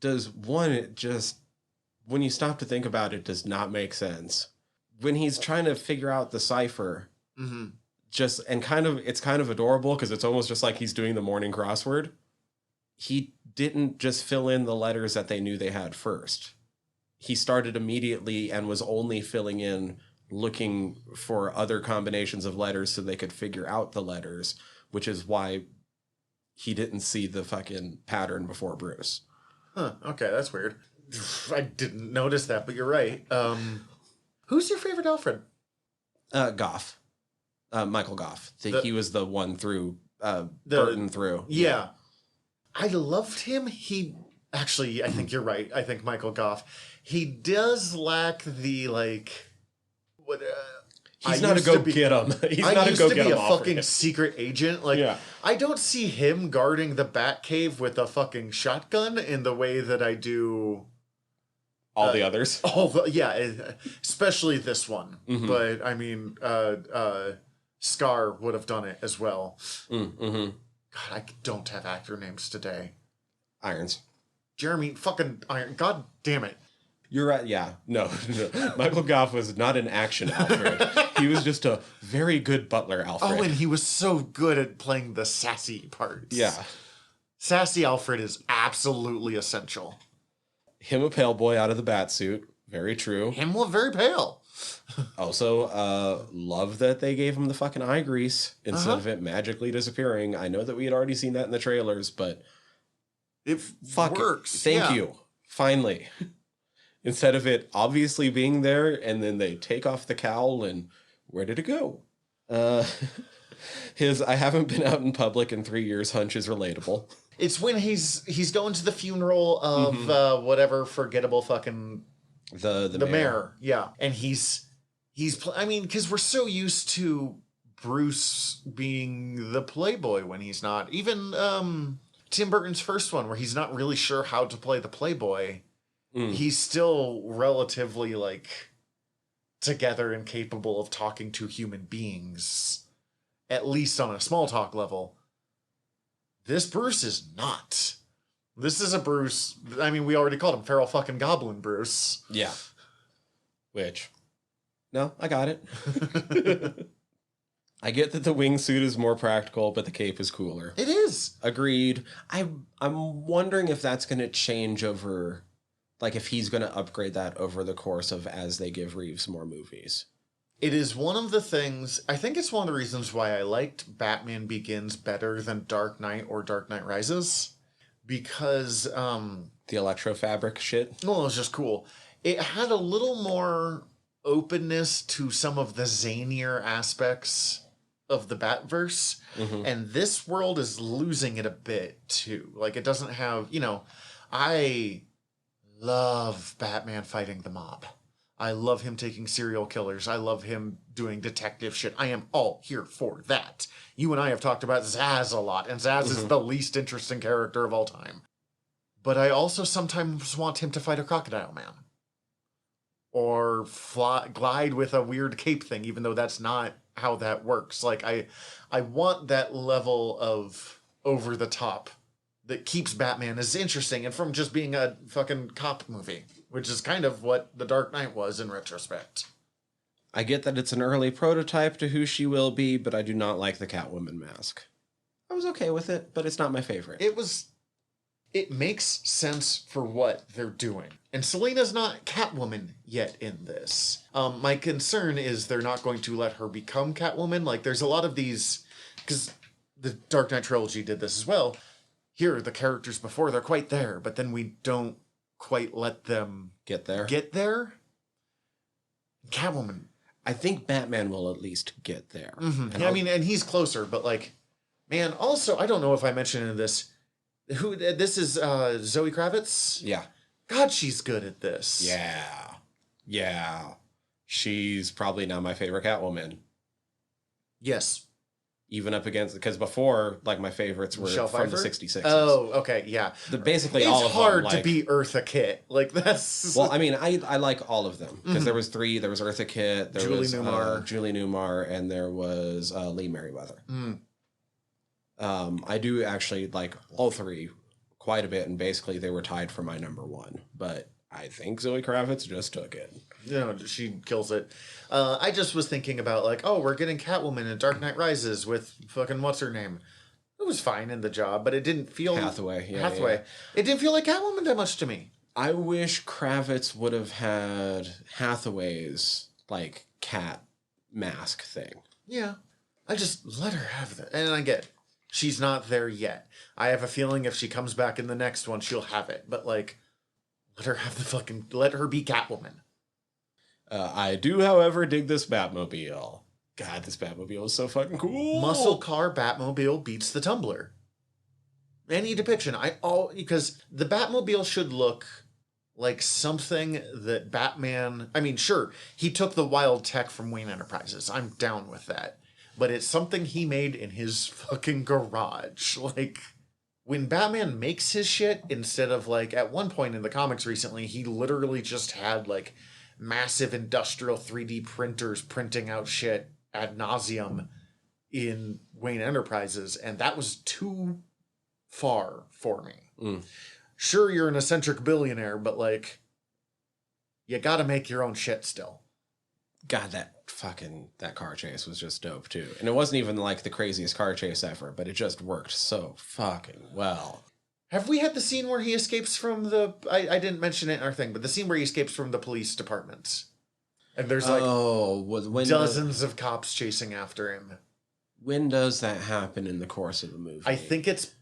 when you stop to think about it, does not make sense. When he's trying to figure out the cipher, it's kind of adorable because it's almost just like he's doing the morning crossword. He didn't just fill in the letters that they knew they had first. He started immediately and was only filling in looking for other combinations of letters so they could figure out the letters, which is why he didn't see the fucking pattern before Bruce. Huh, okay, that's weird. I didn't notice that, but you're right. Who's your favorite Alfred? Goff. Michael Goff. I think he was the one through Burton through. Yeah. I loved him. Actually, I think you're right. I think Michael Goff. He does lack the, like... what. He's not a go-get-em. He's not a go-get-em. I used to be a fucking secret agent. Like, yeah. I don't see him guarding the Batcave with a fucking shotgun in the way that I do... all the others. Especially this one. Mm-hmm. But, I mean, Scar would have done it as well. Mm-hmm. God, I don't have actor names today. Irons. Jeremy fucking Iron. God damn it. You're right. Yeah. No. Michael Goff was not an action Alfred. He was just a very good butler Alfred. Oh, and he was so good at playing the sassy parts. Yeah. Sassy Alfred is absolutely essential. Him a pale boy out of the bat suit. Very true. Him very pale. Also, love that they gave him the fucking eye grease instead of it magically disappearing. I know that we had already seen that in the trailers, but it works. Thank you. Finally. Instead of it obviously being there, and then they take off the cowl, and where did it go? His I haven't been out in public in 3 years hunch is relatable. It's when he's going to the funeral of whatever forgettable fucking... The mayor. Yeah. And I mean, because we're so used to Bruce being the playboy when he's not. Even Tim Burton's first one, where he's not really sure how to play the playboy, he's still relatively, like, together and capable of talking to human beings, at least on a small talk level. This Bruce is not. This is a Bruce... I mean, we already called him Feral fucking Goblin Bruce. Yeah. Which... No, I got it. I get that the wingsuit is more practical, but the cape is cooler. It is. Agreed. I'm wondering if that's going to change over... Like, if he's going to upgrade that over the course of as they give Reeves more movies. It is one of the things... I think it's one of the reasons why I liked Batman Begins better than Dark Knight or Dark Knight Rises. Because... the electrofabric shit? Well, it was just cool. It had a little more openness to some of the zanier aspects of the Batverse. Mm-hmm. And this world is losing it a bit, too. Like, it doesn't have... You know, I love Batman fighting the mob. I love him taking serial killers. I love him doing detective shit. I am all here for that. You and I have talked about Zsasz a lot, and Zsasz is the least interesting character of all time. But I also sometimes want him to fight a crocodile man. Or glide with a weird cape thing, even though that's not how that works. Like, I want that level of over the top that keeps Batman as interesting and from just being a fucking cop movie, which is kind of what The Dark Knight was in retrospect. I get that it's an early prototype to who she will be, but I do not like the Catwoman mask. I was okay with it, but it's not my favorite. It makes sense for what they're doing. And Selina's not Catwoman yet in this. My concern is they're not going to let her become Catwoman. Like, there's a lot of these... Because the Dark Knight trilogy did this as well. Here, the characters before, they're quite there, but then we don't quite let them... Get there? Catwoman. I think Batman will at least get there. Mm-hmm. Yeah, I mean, and he's closer, but, like... Man, also, I don't know if I mentioned in this... This is Zoe Kravitz? Yeah. God, she's good at this. Yeah. She's probably now my favorite Catwoman. Yes. Even up against... Because before, like, my favorites were Michelle from Pfeiffer? the 66s. Oh, okay, yeah. Basically all of them. It's hard to beat Eartha Kitt. Like, that's... Well, I mean, I like all of them. Because there was three. There was Eartha Kitt. There Julie was Newmar. Julie Newmar. And there was Lee Merriweather. I do actually like all three quite a bit, and basically they were tied for my number one. But I think Zoe Kravitz just took it. No, she kills it. I just was thinking about, like, oh, we're getting Catwoman in Dark Knight Rises with fucking what's her name. It was fine in the job, but it didn't feel... Hathaway. Yeah. It didn't feel like Catwoman that much to me. I wish Kravitz would have had Hathaway's, like, cat mask thing. Yeah. I just let her have that. And I get it. She's not there yet. I have a feeling if she comes back in the next one, she'll have it. But, like, let her be Catwoman. I do, however, dig this Batmobile. God, this Batmobile is so fucking cool. Muscle car Batmobile beats the Tumbler. Any depiction. Because the Batmobile should look like something that Batman... I mean, sure, he took the wild tech from Wayne Enterprises. I'm down with that. But it's something he made in his fucking garage. Like, when Batman makes his shit, instead of, like, at one point in the comics recently, he literally just had, like, massive industrial 3D printers printing out shit ad nauseum in Wayne Enterprises, and that was too far for me. Sure, you're an eccentric billionaire, but, like, you gotta make your own shit still. God, that car chase was just dope too. And it wasn't even like the craziest car chase ever, but it just worked so fucking well. Have we had the scene where he escapes from the... I didn't mention it in our thing, but the scene where he escapes from the police department. And there's like dozens of cops chasing after him. When does that happen in the course of the movie? I think it's...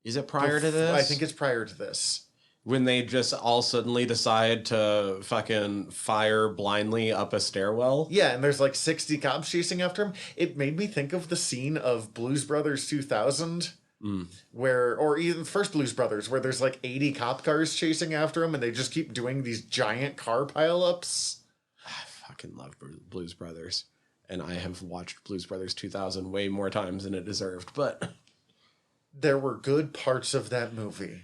Is it prior to this? I think it's prior to this. When they just all suddenly decide to fucking fire blindly up a stairwell? Yeah, and there's like 60 cops chasing after him. It made me think of the scene of Blues Brothers 2000, or even first Blues Brothers, where there's like 80 cop cars chasing after him, and they just keep doing these giant car pileups. I fucking love Blues Brothers. And I have watched Blues Brothers 2000 way more times than it deserved, but... There were good parts of that movie.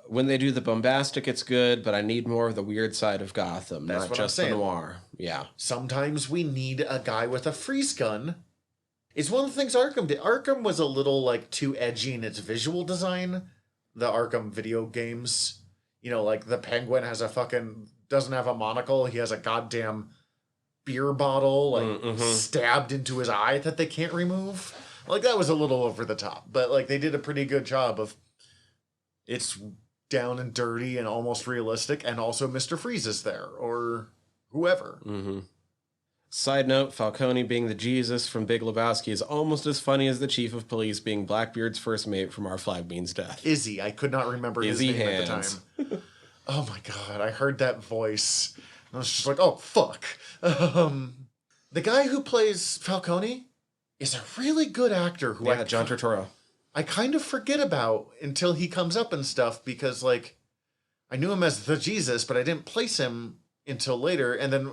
When they do the bombastic, it's good, but I need more of the weird side of Gotham, That's not what just I'm the saying. noir. Yeah. Sometimes we need a guy with a freeze gun. It's one of the things Arkham did. Arkham was a little, like, too edgy in its visual design. The Arkham video games. You know, like, the Penguin doesn't have a monocle. He has a goddamn beer bottle, like, stabbed into his eye that they can't remove. Like, that was a little over the top. But, like, they did a pretty good job of... It's down and dirty and almost realistic, and also Mr. Freeze is there, or whoever. Side note, Falcone being the Jesus from Big Lebowski is almost as funny as the chief of police being Blackbeard's first mate from Our Flag Means Death. Izzy. I could not remember his Izzy name Hands. at the time. Oh my god, I heard that voice. I was just like, oh, fuck. The guy who plays Falcone is a really good actor who John Turturro. I kind of forget about until he comes up and stuff, because, like, I knew him as the Jesus, but I didn't place him until later. And then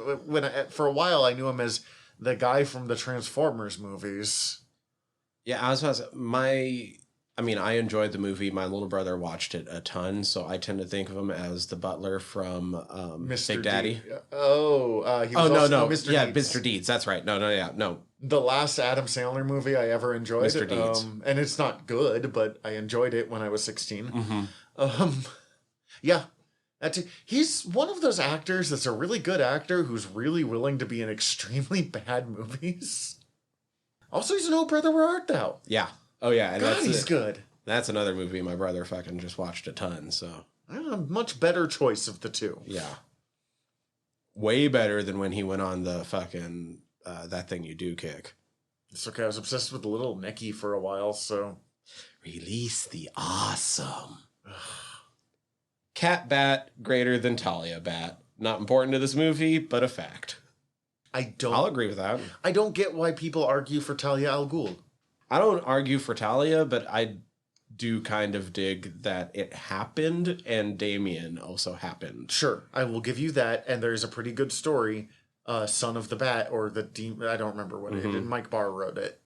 for a while, I knew him as the guy from the Transformers movies. Yeah, I was about to, I enjoyed the movie. My little brother watched it a ton, so I tend to think of him as the butler from Big Daddy. He was Mr. Yeah, Deeds. Mr. Deeds. That's right. No. The last Adam Sandler movie I ever enjoyed. Mr. Deeds. And it's not good, but I enjoyed it when I was 16. Yeah. He's one of those actors that's a really good actor who's really willing to be in extremely bad movies. Also, he's an Oh Brother, Where Art Thou? Yeah. Oh, yeah. And God, he's good. That's another movie my brother fucking just watched a ton, so... A much better choice of the two. Yeah. Way better than when he went on the fucking... That Thing You Do kick. It's okay, I was obsessed with Little Nicky for a while, so... Release the awesome. Cat Bat greater than Talia Bat. Not important to this movie, but a fact. I'll agree with that. I don't get why people argue for Talia al Ghul. I don't argue for Talia, but I do kind of dig that it happened, and Damien also happened. Sure, I will give you that, and there's a pretty good story... Son of the Bat, or the Demon, I don't remember what it is. Mike Barr wrote it.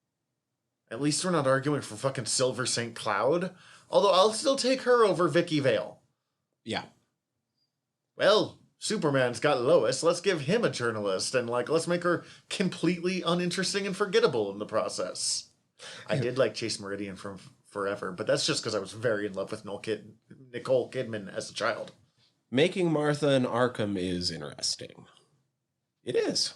At least we're not arguing for fucking Silver St. Cloud. Although I'll still take her over Vicky Vale. Yeah. Well, Superman's got Lois. Let's give him a journalist, and, like, let's make her completely uninteresting and forgettable in the process. I did like Chase Meridian from forever, but that's just because I was very in love with Nicole Kidman as a child. Making Martha an Arkham is interesting. It is.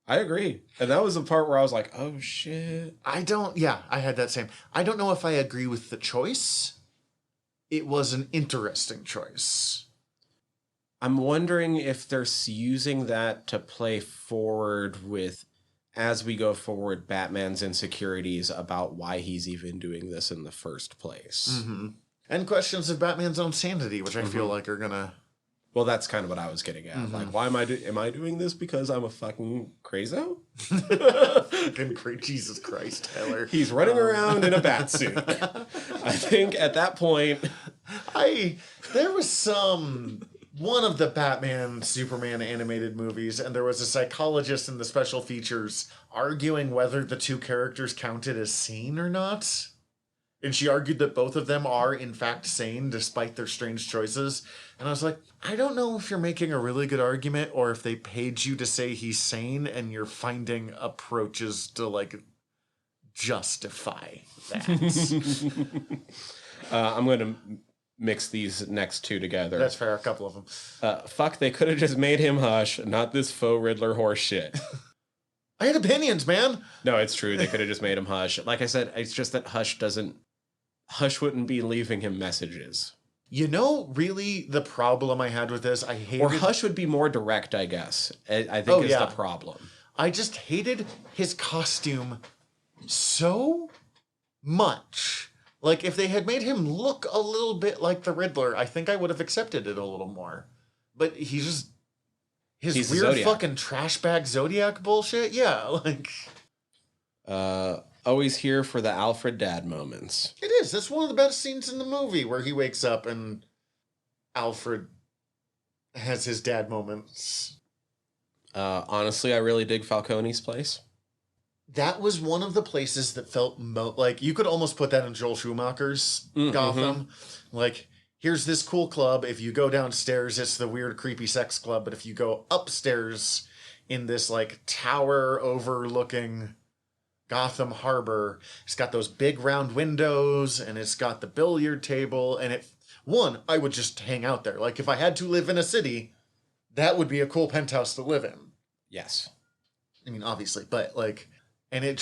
I agree. And that was the part where I was like, oh, shit. I had that same. I don't know if I agree with the choice. It was an interesting choice. I'm wondering if they're using that to play forward with, as we go forward, Batman's insecurities about why he's even doing this in the first place. Mm-hmm. And questions of Batman's own sanity, which I feel like are gonna... Well, that's kind of what I was getting at. Like, why am I doing this because I'm a fucking crazo? Jesus Christ, Tyler. He's running around in a bat suit. I think at that point... There was one of the Batman, Superman animated movies, and there was a psychologist in the special features arguing whether the two characters counted as sane or not. And she argued that both of them are, in fact, sane, despite their strange choices. And I was like, I don't know if you're making a really good argument, or if they paid you to say he's sane, and you're finding approaches to, like, justify that. I'm going to mix these next two together. That's fair, a couple of them. Fuck, they could have just made him Hush, not this faux Riddler horse shit. I had opinions, man. No, it's true. They could have just made him Hush. Like I said, it's just that Hush wouldn't be leaving him messages. You know, really, the problem I had with this, I hated... Or Hush would be more direct, I guess. I think is the problem. I just hated his costume so much. Like, if they had made him look a little bit like the Riddler, I think I would have accepted it a little more. But he's just... His weird fucking trash bag Zodiac bullshit? Yeah, like... Always here for the Alfred dad moments. It is. That's one of the best scenes in the movie, where he wakes up and Alfred has his dad moments. Honestly, I really dig Falcone's place. That was one of the places that felt like you could almost put that in Joel Schumacher's Gotham. Like, here's this cool club. If you go downstairs, it's the weird, creepy sex club. But if you go upstairs in this, like, tower overlooking Gotham Harbor, it's got those big round windows, and it's got the billiard table. And I would just hang out there. Like, if I had to live in a city, that would be a cool penthouse to live in. Yes. I mean, obviously, but, like... And it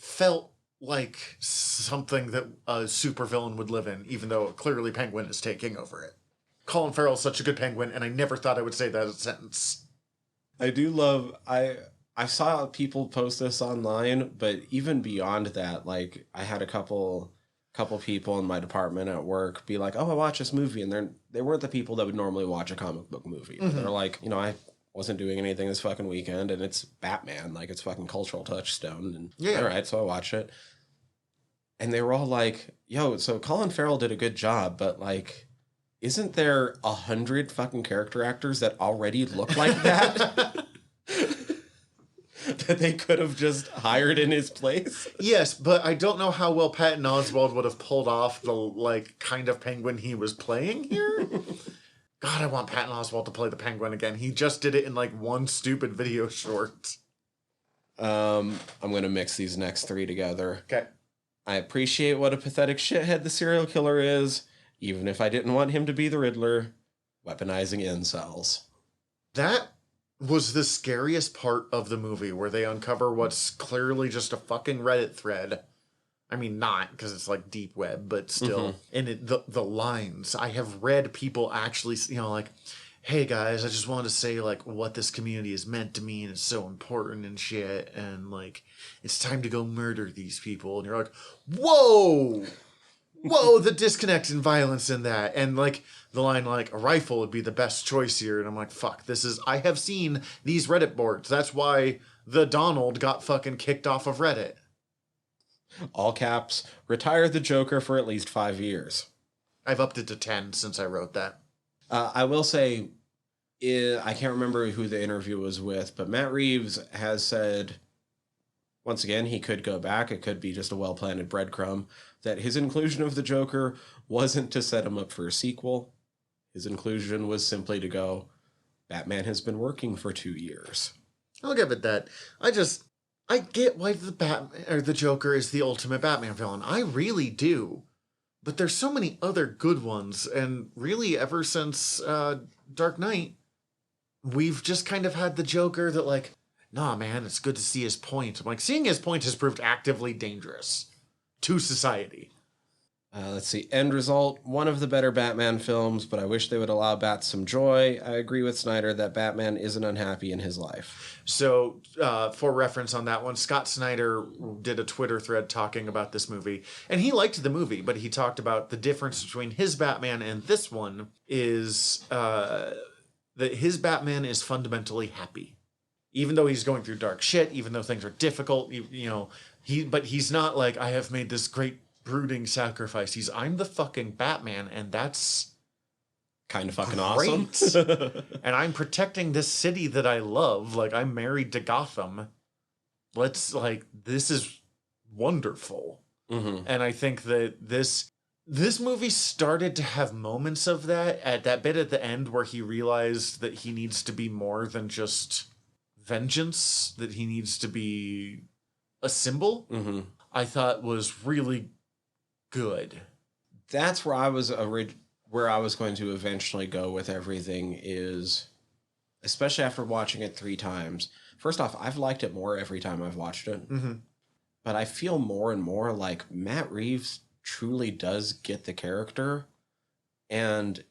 felt like something that a supervillain would live in, even though clearly Penguin is taking over it. Colin Farrell's such a good Penguin, and I never thought I would say that as a sentence. I do love... I saw people post this online, but even beyond that, like, I had a couple people in my department at work be like, oh, I watched this movie, and they weren't the people that would normally watch a comic book movie. Mm-hmm. They're like, I wasn't doing anything this fucking weekend, and it's Batman, like, it's fucking cultural touchstone, and yeah. All right, so I watched it. And they were all like, yo, so Colin Farrell did a good job, but, like, isn't there 100 fucking character actors that already look like that? That they could have just hired in his place? Yes, but I don't know how well Patton Oswalt would have pulled off the, like, kind of Penguin he was playing here. God, I want Patton Oswalt to play the Penguin again. He just did it in, like, one stupid video short. I'm going to mix these next three together. Okay. I appreciate what a pathetic shithead the serial killer is, even if I didn't want him to be the Riddler. Weaponizing incels. That was the scariest part of the movie, where they uncover what's clearly just a fucking Reddit thread. I mean, not, because it's like deep web, but still. Mm-hmm. And the lines, I have read people actually, like, hey guys, I just wanted to say, like, what this community has meant to me, and it's so important and shit, and, like, it's time to go murder these people. And you're like, whoa, the disconnect and violence in that. And, like, the line, like, a rifle would be the best choice here. And I'm like, fuck, I have seen these Reddit boards. That's why the Donald got fucking kicked off of Reddit. All caps, retire the Joker for at least 5 years. I've upped it to 10 since I wrote that. I will say, I can't remember who the interview was with, but Matt Reeves has said, once again, he could go back, it could be just a well-planted breadcrumb, that his inclusion of the Joker wasn't to set him up for a sequel. His inclusion was simply to go, Batman has been working for 2 years. I'll give it that. I get why the Joker is the ultimate Batman villain. I really do. But there's so many other good ones, and really ever since Dark Knight, we've just kind of had the Joker that, like, nah, man, it's good to see his point. I'm like, seeing his point has proved actively dangerous to society. Let's see. End result, one of the better Batman films, but I wish they would allow Bats some joy. I agree with Snyder that Batman isn't unhappy in his life. So, for reference on that one, Scott Snyder did a Twitter thread talking about this movie, and he liked the movie, but he talked about the difference between his Batman and this one is that his Batman is fundamentally happy. Even though he's going through dark shit, even though things are difficult, but he's not like, I have made this great brooding sacrifice. I'm the fucking Batman, and that's kind of fucking great. awesome. And I'm protecting this city that I love. Like, I'm married to Gotham. This is wonderful. Mm-hmm. And I think that this movie started to have moments of that at that bit at the end where he realized that he needs to be more than just vengeance, that he needs to be a symbol. Mm-hmm. I thought was really good. That's where I was going to eventually go with everything is, especially after watching it 3 times. First off, I've liked it more every time I've watched it. Mm-hmm. But I feel more and more like Matt Reeves truly does get the character, and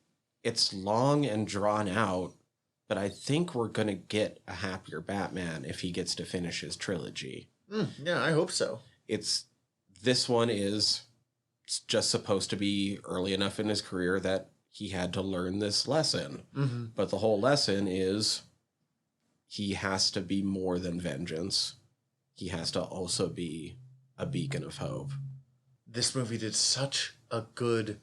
it's long and drawn out, but I think we're going to get a happier Batman if he gets to finish his trilogy. Yeah, I hope so. This one is just supposed to be early enough in his career that he had to learn this lesson. Mm-hmm. But the whole lesson is he has to be more than vengeance. He has to also be a beacon of hope. This movie did such a good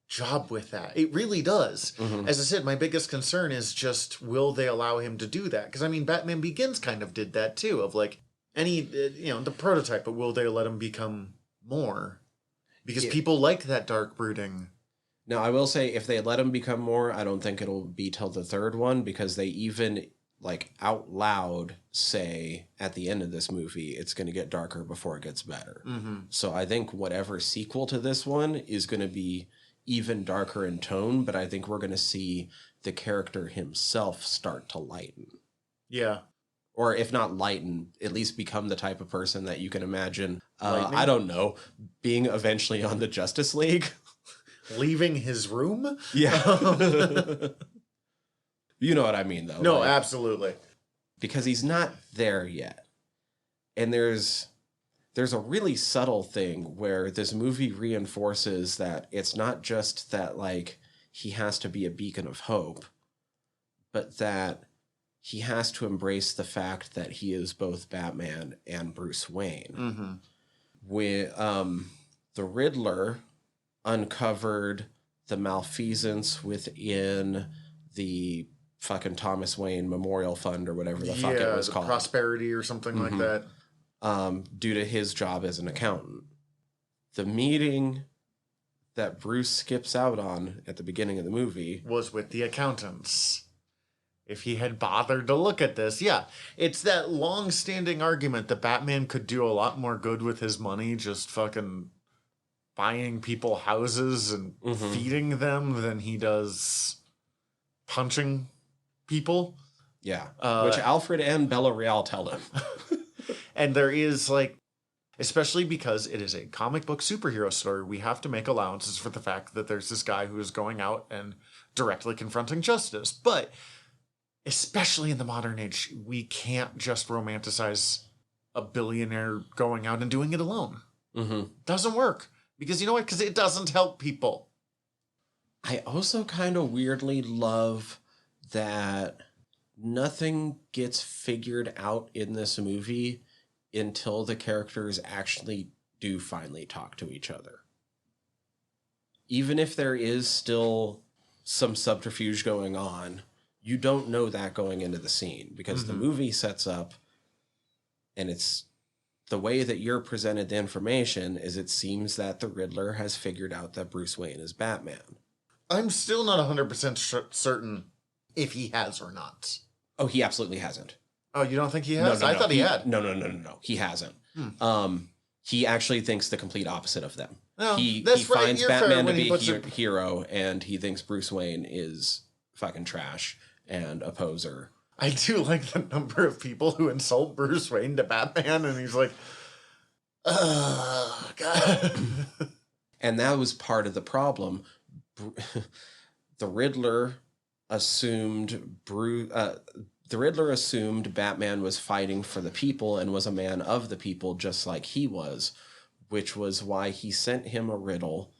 job with that. It really does. Mm-hmm. As I said, my biggest concern is just, will they allow him to do that? Because, I mean, Batman Begins kind of did that, too, of, like, the prototype, but will they let him become more? Because people like that dark brooding. Now, I will say, if they let him become more, I don't think it'll be till the 3rd one, because they even, like, out loud say at the end of this movie, it's going to get darker before it gets better. Mm-hmm. So I think whatever sequel to this one is going to be even darker in tone, but I think we're going to see the character himself start to lighten. Yeah. Or if not lighten, at least become the type of person that you can imagine, I don't know, being eventually on the Justice League. Leaving his room? Yeah. You know what I mean, though. No, absolutely. Because he's not there yet. And there's a really subtle thing where this movie reinforces that it's not just that, like, he has to be a beacon of hope, but that he has to embrace the fact that he is both Batman and Bruce Wayne. Mm-hmm. When the Riddler uncovered the malfeasance within the fucking Thomas Wayne Memorial Fund or whatever the fuck it was called. Prosperity or something like that. Due to his job as an accountant. The meeting that Bruce skips out on at the beginning of the movie was with the accountants. If he had bothered to look at this, yeah. It's that long-standing argument that Batman could do a lot more good with his money just fucking buying people houses and feeding them than he does punching people. Yeah. Which Alfred and Bella Real tell him. And there is, like, especially because it is a comic book superhero story, we have to make allowances for the fact that there's this guy who is going out and directly confronting justice. But especially in the modern age, we can't just romanticize a billionaire going out and doing it alone. Mm-hmm. Doesn't work. Because you know what? Because it doesn't help people. I also kind of weirdly love that nothing gets figured out in this movie until the characters actually do finally talk to each other. Even if there is still some subterfuge going on, you don't know that going into the scene because the movie sets up, and it's the way that you're presented the information is it seems that the Riddler has figured out that Bruce Wayne is Batman. I'm still not 100% certain if he has or not. Oh, he absolutely hasn't. Oh, you don't think he has? I thought he had. No. He hasn't. He actually thinks the complete opposite of them. No, he right. finds You're Batman to fair be when a hero, and he thinks Bruce Wayne is fucking trash and a poser. I do like the number of people who insult Bruce Wayne to Batman, and he's like, God. And that was part of the problem. The Riddler assumed Batman was fighting for the people and was a man of the people just like he was, which was why he sent him a riddle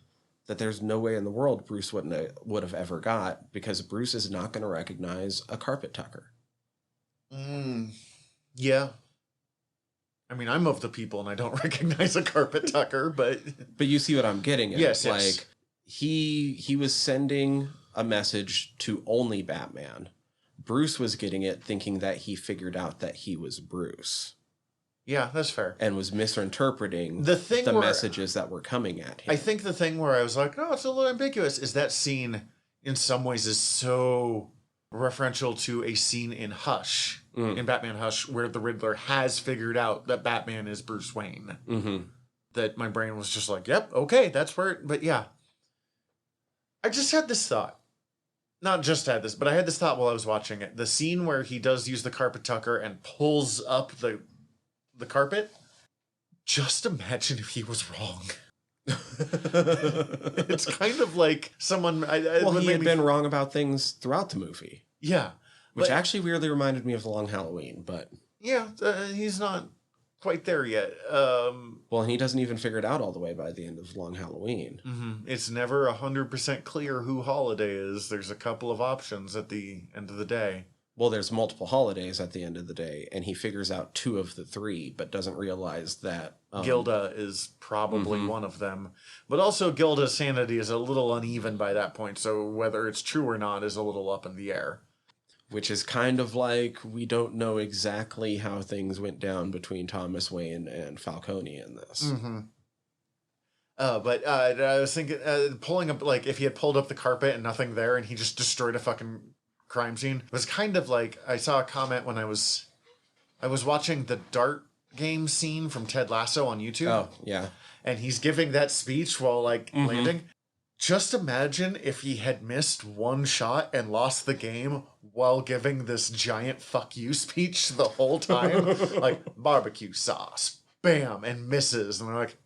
that there's no way in the world Bruce would have ever got, because Bruce is not going to recognize a carpet tucker. Yeah. I mean, I'm of the people and I don't recognize a carpet tucker, but you see what I'm getting at. Yes, like yes. he was sending a message to only Batman. Bruce was getting it thinking that he figured out that he was Bruce. Yeah, that's fair. And was misinterpreting the messages that were coming at him. I think the thing where I was like, oh, it's a little ambiguous, is that scene in some ways is so referential to a scene in Hush, in Batman Hush, where the Riddler has figured out that Batman is Bruce Wayne. Mm-hmm. That my brain was just like, yep, okay, that's where but yeah. I just had this thought. Not just had this, but I had this thought while I was watching it. The scene where he does use the carpet tucker and pulls up the carpet. Just imagine if he was wrong. It's kind of like someone. He had been wrong about things throughout the movie. Yeah, which actually weirdly reminded me of The Long Halloween. But yeah, he's not quite there yet. Well, he doesn't even figure it out all the way by the end of Long Halloween. Mm-hmm. It's never 100% clear who Holiday is. There's a couple of options at the end of the day. Well, there's multiple holidays at the end of the day, and he figures out 2 of the 3, but doesn't realize that Gilda is probably one of them. But also, Gilda's sanity is a little uneven by that point, so whether it's true or not is a little up in the air. Which is kind of like we don't know exactly how things went down between Thomas Wayne and Falcone in this. Mm-hmm. But I was thinking, pulling up, like, if he had pulled up the carpet and nothing there, and he just destroyed a fucking crime scene, it was kind of like, I saw a comment when I was watching the dart game scene from Ted Lasso on YouTube. Oh, yeah. And he's giving that speech while, like, landing. Just imagine if he had missed one shot and lost the game while giving this giant fuck you speech the whole time. Like, barbecue sauce, bam, and misses. And they're like,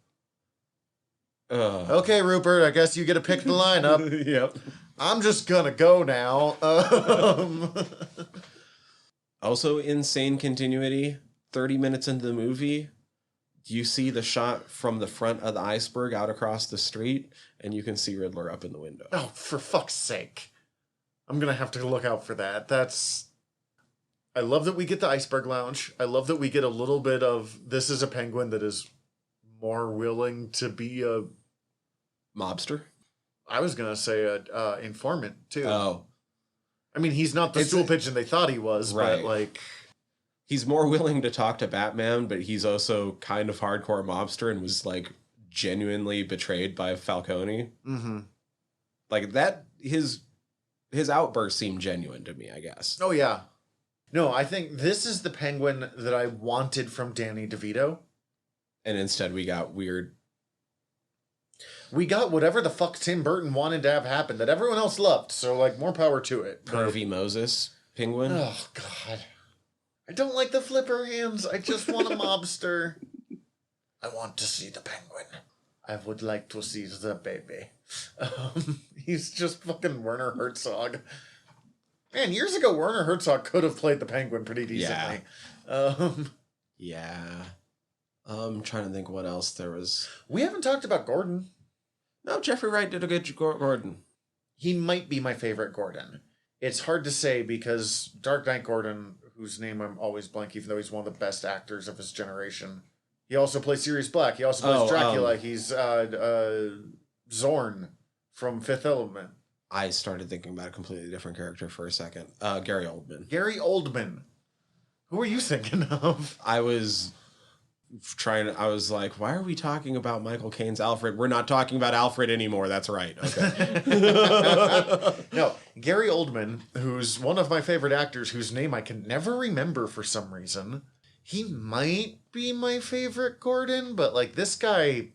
okay, Rupert, I guess you get to pick the lineup. Yep. I'm just gonna go now. Also, insane continuity. 30 minutes into the movie, you see the shot from the front of the iceberg out across the street, and you can see Riddler up in the window. Oh, for fuck's sake. I'm gonna have to look out for that. I love that we get the iceberg lounge. I love that we get a little bit of, this is a penguin that is more willing to be a mobster. I was gonna say a informant too. Oh, I mean, he's not the stool pigeon they thought he was, right. But like, he's more willing to talk to Batman, but he's also kind of hardcore mobster and was like genuinely betrayed by Falcone. Mm-hmm. Like that, his outburst seemed genuine to me, I guess. Oh yeah, no, I think this is the penguin that I wanted from Danny DeVito, and instead we got weird. We got whatever the fuck Tim Burton wanted to have happen that everyone else loved. So, like, more power to it. Pervy Moses penguin. Oh, God. I don't like the flipper hands. I just want a mobster. I want to see the penguin. I would like to see the baby. He's just fucking Werner Herzog. Man, years ago, Werner Herzog could have played the penguin pretty decently. Yeah. I'm trying to think what else there was. We haven't talked about Gordon. No, Jeffrey Wright did a good Gordon. He might be my favorite Gordon. It's hard to say because Dark Knight Gordon, whose name I'm always blank, even though he's one of the best actors of his generation. He also plays Sirius Black. He also plays Dracula. He's Zorn from Fifth Element. I started thinking about a completely different character for a second. Gary Oldman. Gary Oldman. Who are you thinking of? I was like, why are we talking about Michael Caine's Alfred? We're not talking about Alfred anymore. That's right. Okay. No, Gary Oldman, who's one of my favorite actors, whose name I can never remember for some reason. He might be my favorite Gordon, but like this guy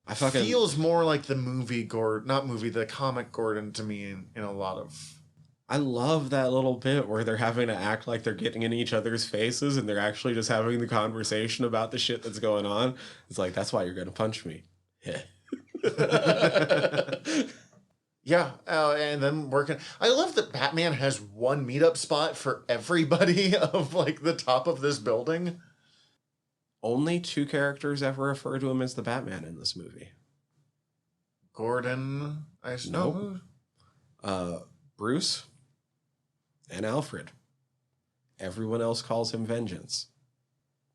feels more like the movie Gordon, the comic Gordon to me in a lot of... I love that little bit where they're having to act like they're getting in each other's faces and they're actually just having the conversation about the shit that's going on. It's like, that's why you're going to punch me. Yeah, and then working. I love that Batman has one meetup spot for everybody of like the top of this building. Only 2 characters ever refer to him as the Batman in this movie. Gordon, Nope. Bruce and Alfred. Everyone else calls him Vengeance.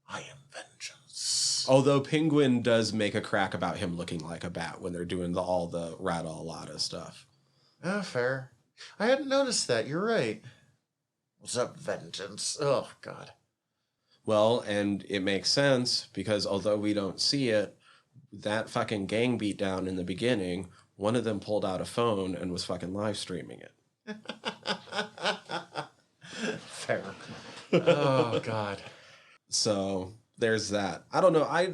I am vengeance. Although Penguin does make a crack about him looking like a bat when they're doing all the Rata-Alata stuff. Fair. I hadn't noticed that. You're right. What's up, vengeance? Oh, God. Well, and it makes sense because although we don't see it, that fucking gang beatdown in the beginning, one of them pulled out a phone and was fucking live streaming it. Fair. Oh, God. So there's that. I don't know. I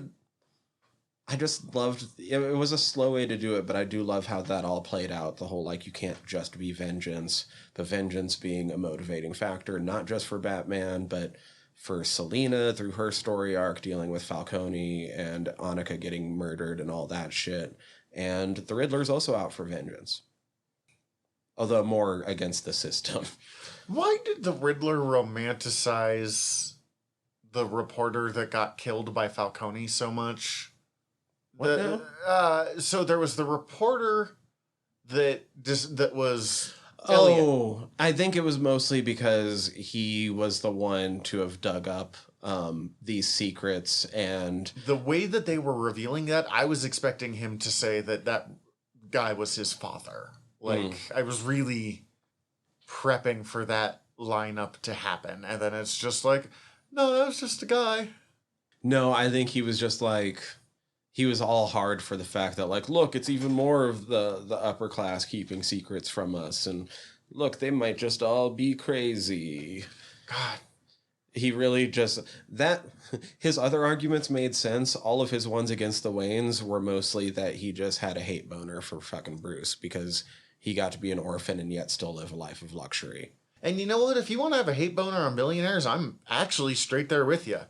just loved it. It was a slow way to do it, but I do love how that all played out. The whole, like, you can't just be vengeance, but vengeance being a motivating factor, not just for Batman, but for Selina through her story arc dealing with Falcone and Annika getting murdered and all that shit. And the Riddler's also out for vengeance. Although more against the system. Why did the Riddler romanticize the reporter that got killed by Falcone so much? What now? So there was the reporter that was Oh, I think it was mostly because he was the one to have dug up these secrets, and the way that they were revealing that, I was expecting him to say that that guy was his father. Like, I was really prepping for that lineup to happen, and then it's just like, no, that was just a guy. No, I think he was just like, he was all hard for the fact that, like, look, it's even more of the upper class keeping secrets from us, and look, they might just all be crazy. God. He really just, that, his other arguments made sense. All of his ones against the Waynes were mostly that he just had a hate boner for fucking Bruce because he got to be an orphan and yet still live a life of luxury. And you know what? If you want to have a hate boner on millionaires, I'm actually straight there with you.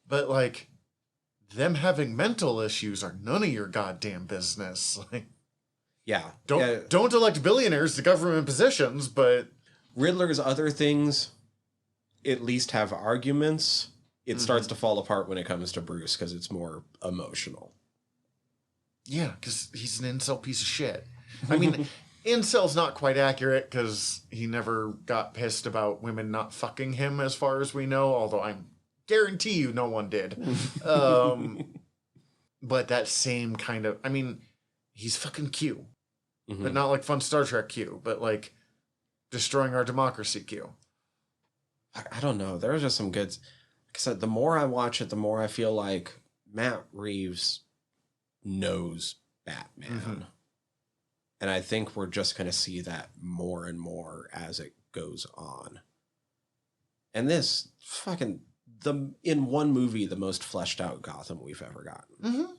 But, like, them having mental issues are none of your goddamn business. Like, yeah. Don't elect billionaires to government positions, but Riddler's other things at least have arguments. It starts to fall apart when it comes to Bruce because it's more emotional. Yeah, because he's an incel piece of shit. I mean, incel's not quite accurate because he never got pissed about women not fucking him as far as we know, although I guarantee you no one did. But that same kind of, I mean, he's fucking Q. But not like fun Star Trek Q, but like destroying our democracy Q. I don't know. There was just some good... Like I said, the more I watch it, the more I feel like Matt Reeves knows Batman. And I think we're just going to see that more and more as it goes on. And this fucking... in one movie, the most fleshed out Gotham we've ever gotten.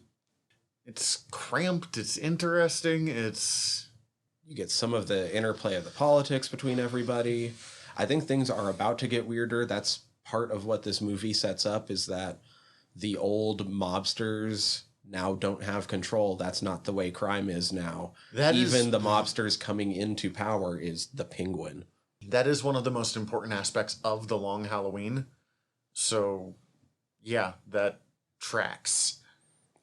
It's cramped. It's interesting. You get some of the interplay of the politics between everybody. I think things are about to get weirder. That's part of what this movie sets up, is that the old mobsters now don't have control. That's not the way crime is now. Even the mobsters coming into power is the Penguin. That is one of the most important aspects of the Long Halloween. So, yeah, that tracks.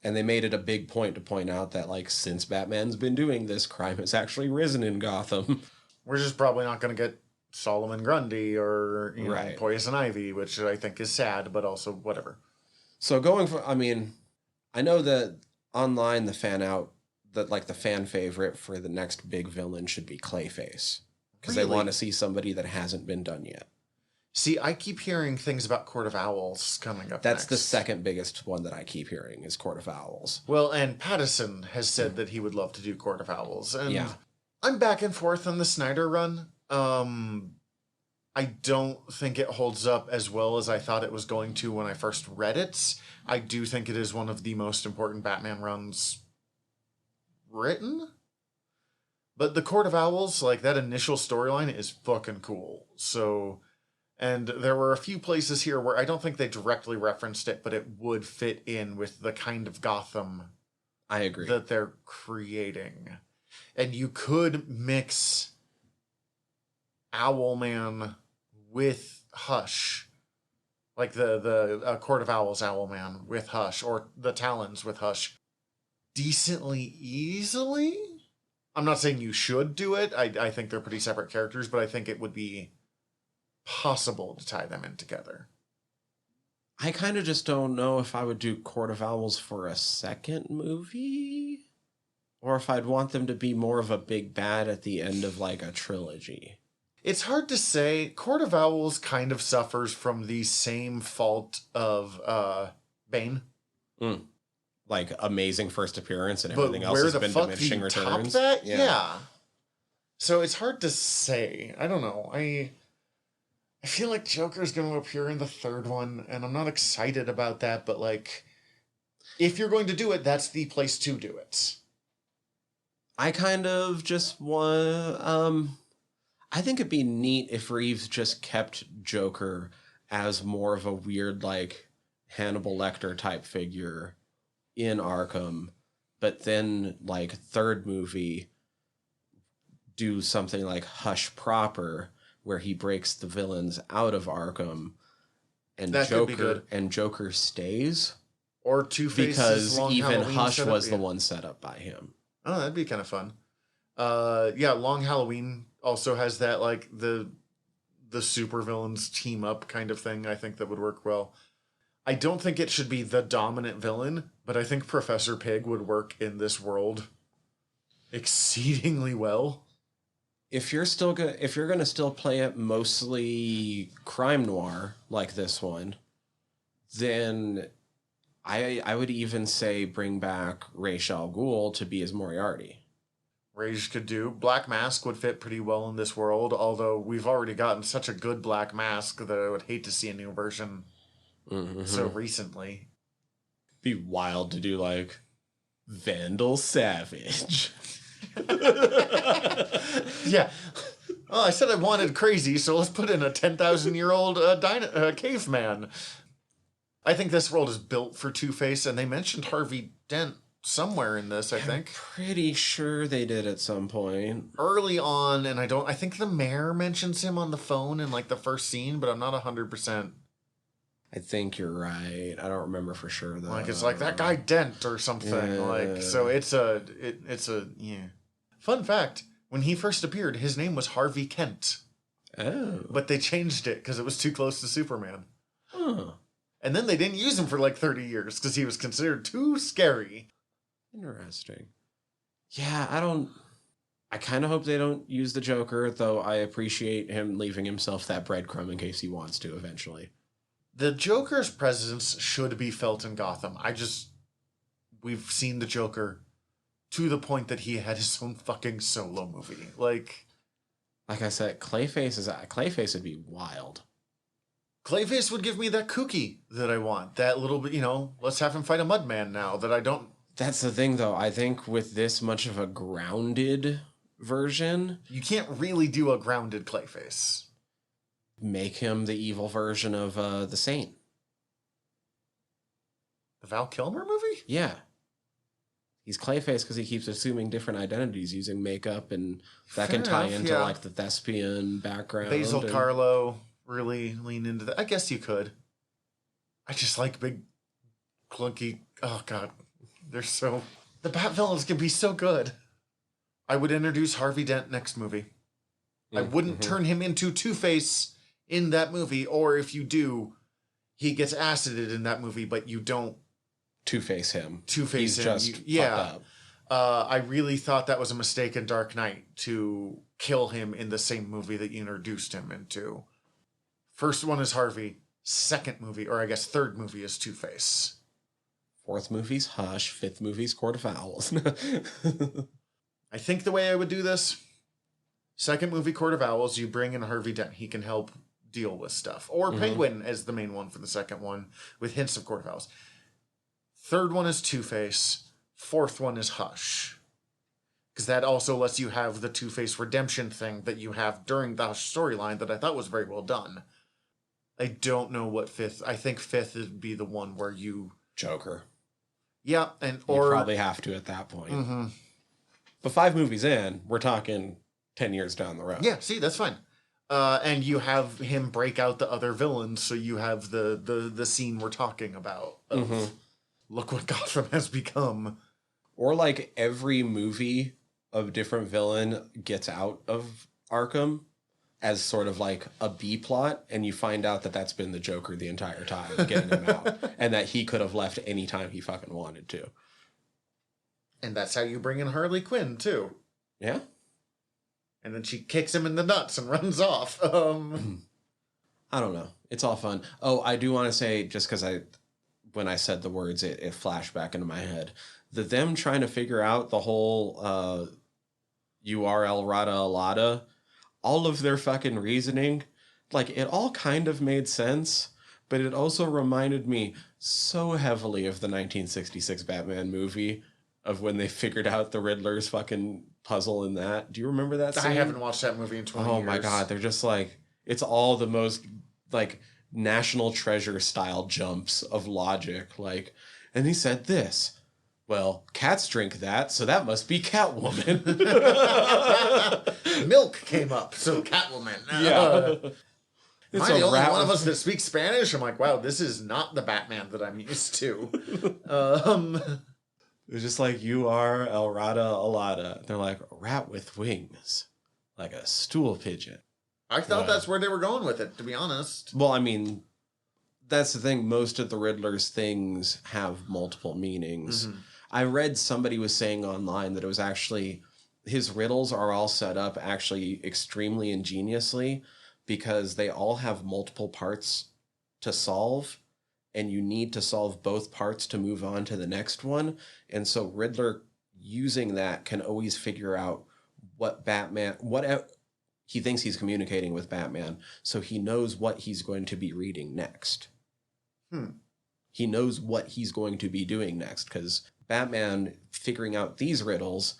And they made it a big point to point out that, like, since Batman's been doing this, crime has actually risen in Gotham. We're just probably not going to get Solomon Grundy or, you know, Right. Poison Ivy, which I think is sad, but also whatever. So I know that online the fan favorite for the next big villain should be Clayface. Because they want to see somebody that hasn't been done yet. See, I keep hearing things about Court of Owls coming up That's next. the second biggest one that I keep hearing is Court of Owls. Well, and Pattison has said that he would love to do Court of Owls. And Yeah. I'm back and forth on the Snyder run. I don't think it holds up as well as I thought it was going to when I first read it. I do think it is one of the most important Batman runs written. But the Court of Owls, like, that initial storyline is fucking cool. So, and there were a few places here where I don't think they directly referenced it, but it would fit in with the kind of Gotham I agree. that they're creating. And you could mix Owlman with Hush. Like the Court of Owls Owlman with Hush, or the Talons with Hush, decently easily. I'm not saying you should do it. I think they're pretty separate characters, but I think it would be possible to tie them in together. I kind of just don't know if I would do Court of Owls for a second movie, or if I'd want them to be more of a big bad at the end of like a trilogy. It's hard to say. Court of Owls kind of suffers from the same fault of Bane. Like amazing first appearance and everything else has been diminishing returns. That? Yeah. So it's hard to say. I don't know. I feel like Joker's going to appear in the third one, and I'm not excited about that, but like, if you're going to do it, that's the place to do it. I kind of just want... I think it'd be neat if Reeves just kept Joker as more of a weird, like, Hannibal Lecter type figure in Arkham, but then, like, third movie, do something like Hush proper, where he breaks the villains out of Arkham, and Joker stays. Or Two-Face's because Long even Halloween Hush setup, was the one set up by him. Oh, that'd be kind of fun. Long Halloween also has that, like, the supervillains team up kind of thing. I think that would work well. I don't think it should be the dominant villain, but I think Professor Pig would work in this world exceedingly well. If you're gonna still play it mostly crime noir like this one, then I would even say bring back Ra's al Ghul to be as Moriarty. Rage could do. Black Mask would fit pretty well in this world, although we've already gotten such a good Black Mask that I would hate to see a new version so recently. Be wild to do like Vandal Savage. Yeah. Well, I said I wanted crazy, so let's put in a 10,000-year-old caveman. I think this world is built for Two-Face, and they mentioned Harvey Dent somewhere in this, I think. Pretty sure they did at some point. Early on, and I think the mayor mentions him on the phone in like the first scene, but I'm not 100%. I think you're right. I don't remember for sure though. Like it's like that guy Dent or something. Yeah. Like so it's a yeah. Fun fact, when he first appeared, his name was Harvey Kent. Oh. But they changed it because it was too close to Superman. Huh. And then they didn't use him for like 30 years because he was considered too scary. Interesting. Yeah, I kind of hope they don't use the Joker, though I appreciate him leaving himself that breadcrumb in case he wants to eventually. The Joker's presence should be felt in Gotham. We've seen the Joker to the point that he had his own fucking solo movie. Like I said, Clayface would be wild. Clayface would give me that kooky that I want. That little bit, let's have him fight a Mudman now that I don't. That's the thing, though. I think with this much of a grounded version, you can't really do a grounded Clayface. Make him the evil version of the Saint. The Val Kilmer movie? Yeah. He's Clayface because he keeps assuming different identities using makeup, and that can tie into like the thespian background. Basil Carlo really lean into that. I guess you could. I just like big, clunky. Oh God, the Bat villains can be so good. I would introduce Harvey Dent next movie. I wouldn't turn him into Two-Face in that movie, or if you do, he gets acided in that movie, but you don't Two-Face him. Two-Face He's him. just fucked up. I really thought that was a mistake in Dark Knight to kill him in the same movie that you introduced him into. First one is Harvey. Second movie, or I guess third movie, is Two-Face. Fourth movie's Hush. Fifth movie's Court of Owls. I think the way I would do this, second movie, Court of Owls, you bring in Harvey Dent. He can help deal with stuff. Or Penguin as the main one for the second one, with hints of Court of Owls. Third one is Two-Face. Fourth one is Hush. Because that also lets you have the Two-Face redemption thing that you have during the Hush storyline that I thought was very well done. I don't know what fifth. I think fifth would be the one where you... Joker. Yeah, and You or probably have to at that point. But 5 movies in, we're talking 10 years down the road. yeah, see, that's fine. And you have him break out the other villains, so you have the scene we're talking about of look what Gotham has become. Or like every movie of different villain gets out of Arkham as sort of like a B plot, and you find out that that's been the Joker the entire time, getting him out, and that he could have left any time he fucking wanted to. And that's how you bring in Harley Quinn too. Yeah. And then she kicks him in the nuts and runs off. I don't know. It's all fun. Oh, I do want to say, just because when I said the words, it flashed back into my head. Them trying to figure out the whole you are El Rada Alada, all of their fucking reasoning, like, it all kind of made sense, but it also reminded me so heavily of the 1966 Batman movie, of when they figured out the Riddler's fucking puzzle in that. Do you remember that scene? I haven't watched that movie in 20 years. Oh my god, they're just like, it's all the most like National Treasure style jumps of logic. Like, and he said this. Well, cats drink that, so that must be Catwoman. Milk came up, so Catwoman. Yeah. Am I the only one of us that speaks Spanish? I'm like, wow, this is not the Batman that I'm used to. It's just like, you are El Rada Alada. They're like, a rat with wings, like a stool pigeon. I thought that's where they were going with it, to be honest. Well, I mean, that's the thing. Most of the Riddler's things have multiple meanings. I read somebody was saying online that it was actually, his riddles are all set up actually extremely ingeniously, because they all have multiple parts to solve, and you need to solve both parts to move on to the next one. And so Riddler, using that, can always figure out what he thinks he's communicating with Batman, so he knows what he's going to be reading next. He knows what he's going to be doing next, because Batman figuring out these riddles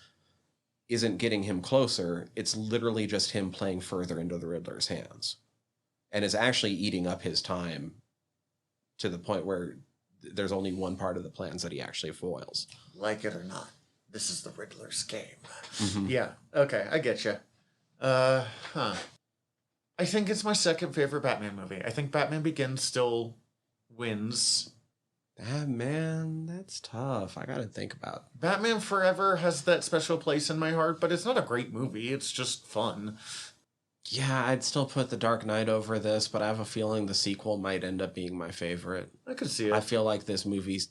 isn't getting him closer. It's literally just him playing further into the Riddler's hands. And it's actually eating up his time to the point where there's only one part of the plans that he actually foils. Like it or not, this is the Riddler's game. Yeah, okay, I get you. I think it's my second favorite Batman movie. I think Batman Begins still wins. Man, that's tough. I gotta think about it. Batman Forever has that special place in my heart, but it's not a great movie. It's just fun. Yeah, I'd still put The Dark Knight over this, but I have a feeling the sequel might end up being my favorite. I could see it. I feel like this movie's,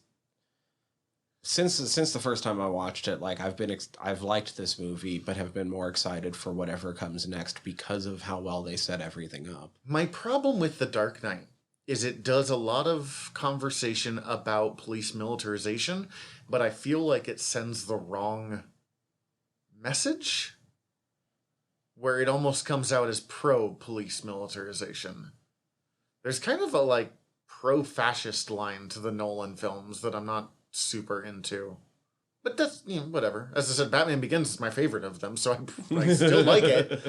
since the first time I watched it, like, I've liked this movie, but have been more excited for whatever comes next because of how well they set everything up. My problem with The Dark Knight is it does a lot of conversation about police militarization, but I feel like it sends the wrong message, where it almost comes out as pro-police militarization. There's kind of a, like, pro-fascist line to the Nolan films that I'm not super into. But that's, you know, whatever. As I said, Batman Begins is my favorite of them, so I still like it.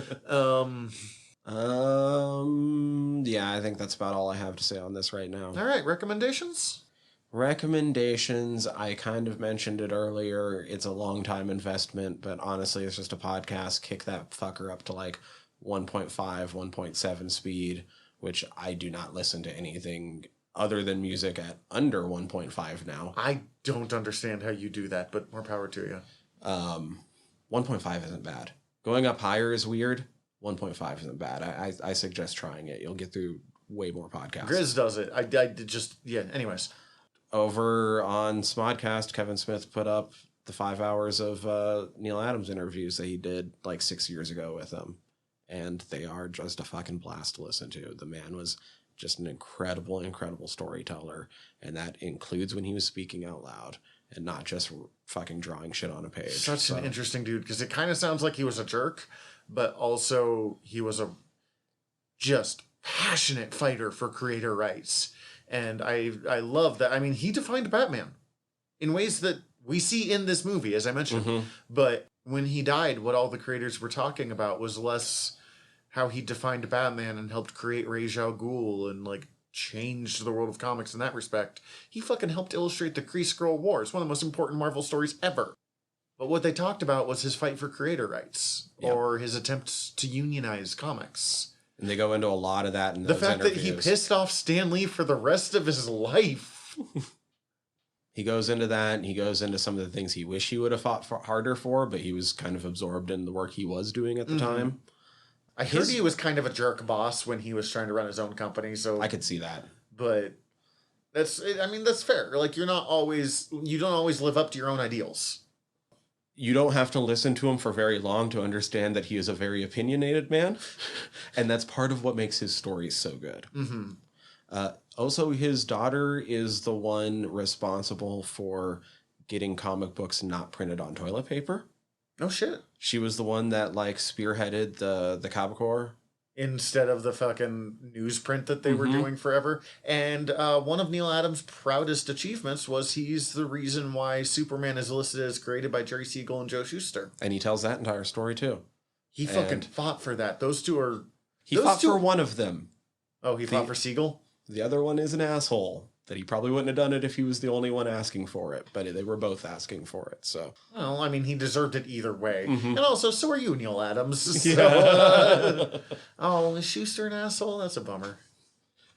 Yeah, I think that's about all I have to say on this right now. All right, recommendations? Recommendations, I kind of mentioned it earlier. It's a long time investment, but honestly, it's just a podcast. Kick that fucker up to like 1.5, 1.7 speed, which I do not listen to anything other than music at under 1.5 now. I don't understand how you do that, but more power to you. 1.5 isn't bad. Going up higher is weird. 1.5 isn't bad. I suggest trying it. You'll get through way more podcasts. Grizz does it. I did just, yeah, anyways. Over on Smodcast, Kevin Smith put up the 5 hours of Neil Adams interviews that he did like 6 years ago with him. And they are just a fucking blast to listen to. The man was just an incredible, incredible storyteller. And that includes when he was speaking out loud and not just fucking drawing shit on a page. Such an interesting dude, because it kind of sounds like he was a jerk, but also he was a just passionate fighter for creator rights. And I love that. I mean, he defined Batman in ways that we see in this movie, as I mentioned. But when he died, what all the creators were talking about was less how he defined Batman and helped create Ra's al Ghul and like changed the world of comics in that respect. He fucking helped illustrate the Kree-Skrull Wars, one of the most important Marvel stories ever. But what they talked about was his fight for creator rights, or his attempts to unionize comics. And they go into a lot of that in the those fact interviews. that he pissed off Stan Lee for the rest of his life. He goes into that, and he goes into some of the things he wished he would have fought harder for, but he was kind of absorbed in the work he was doing at the time. I heard he was kind of a jerk boss when he was trying to run his own company, so... I could see that. But that's fair. Like, you don't always live up to your own ideals. You don't have to listen to him for very long to understand that he is a very opinionated man. And that's part of what makes his stories so good. Also, his daughter is the one responsible for getting comic books not printed on toilet paper. Oh, shit. She was the one that, like, spearheaded the Comic Corps. Instead of the fucking newsprint that they were doing forever. And one of Neil Adams' proudest achievements was he's the reason why Superman is listed as created by Jerry Siegel and Joe Shuster. And he tells that entire story, too. He fucking fought for that. Those two are... He fought for one of them. Oh, he fought for Siegel? The other one is an asshole. That he probably wouldn't have done it if he was the only one asking for it. But they were both asking for it, so... Well, I mean, he deserved it either way. And also, so are you, Neil Adams. So, oh, is Schuster an asshole? That's a bummer.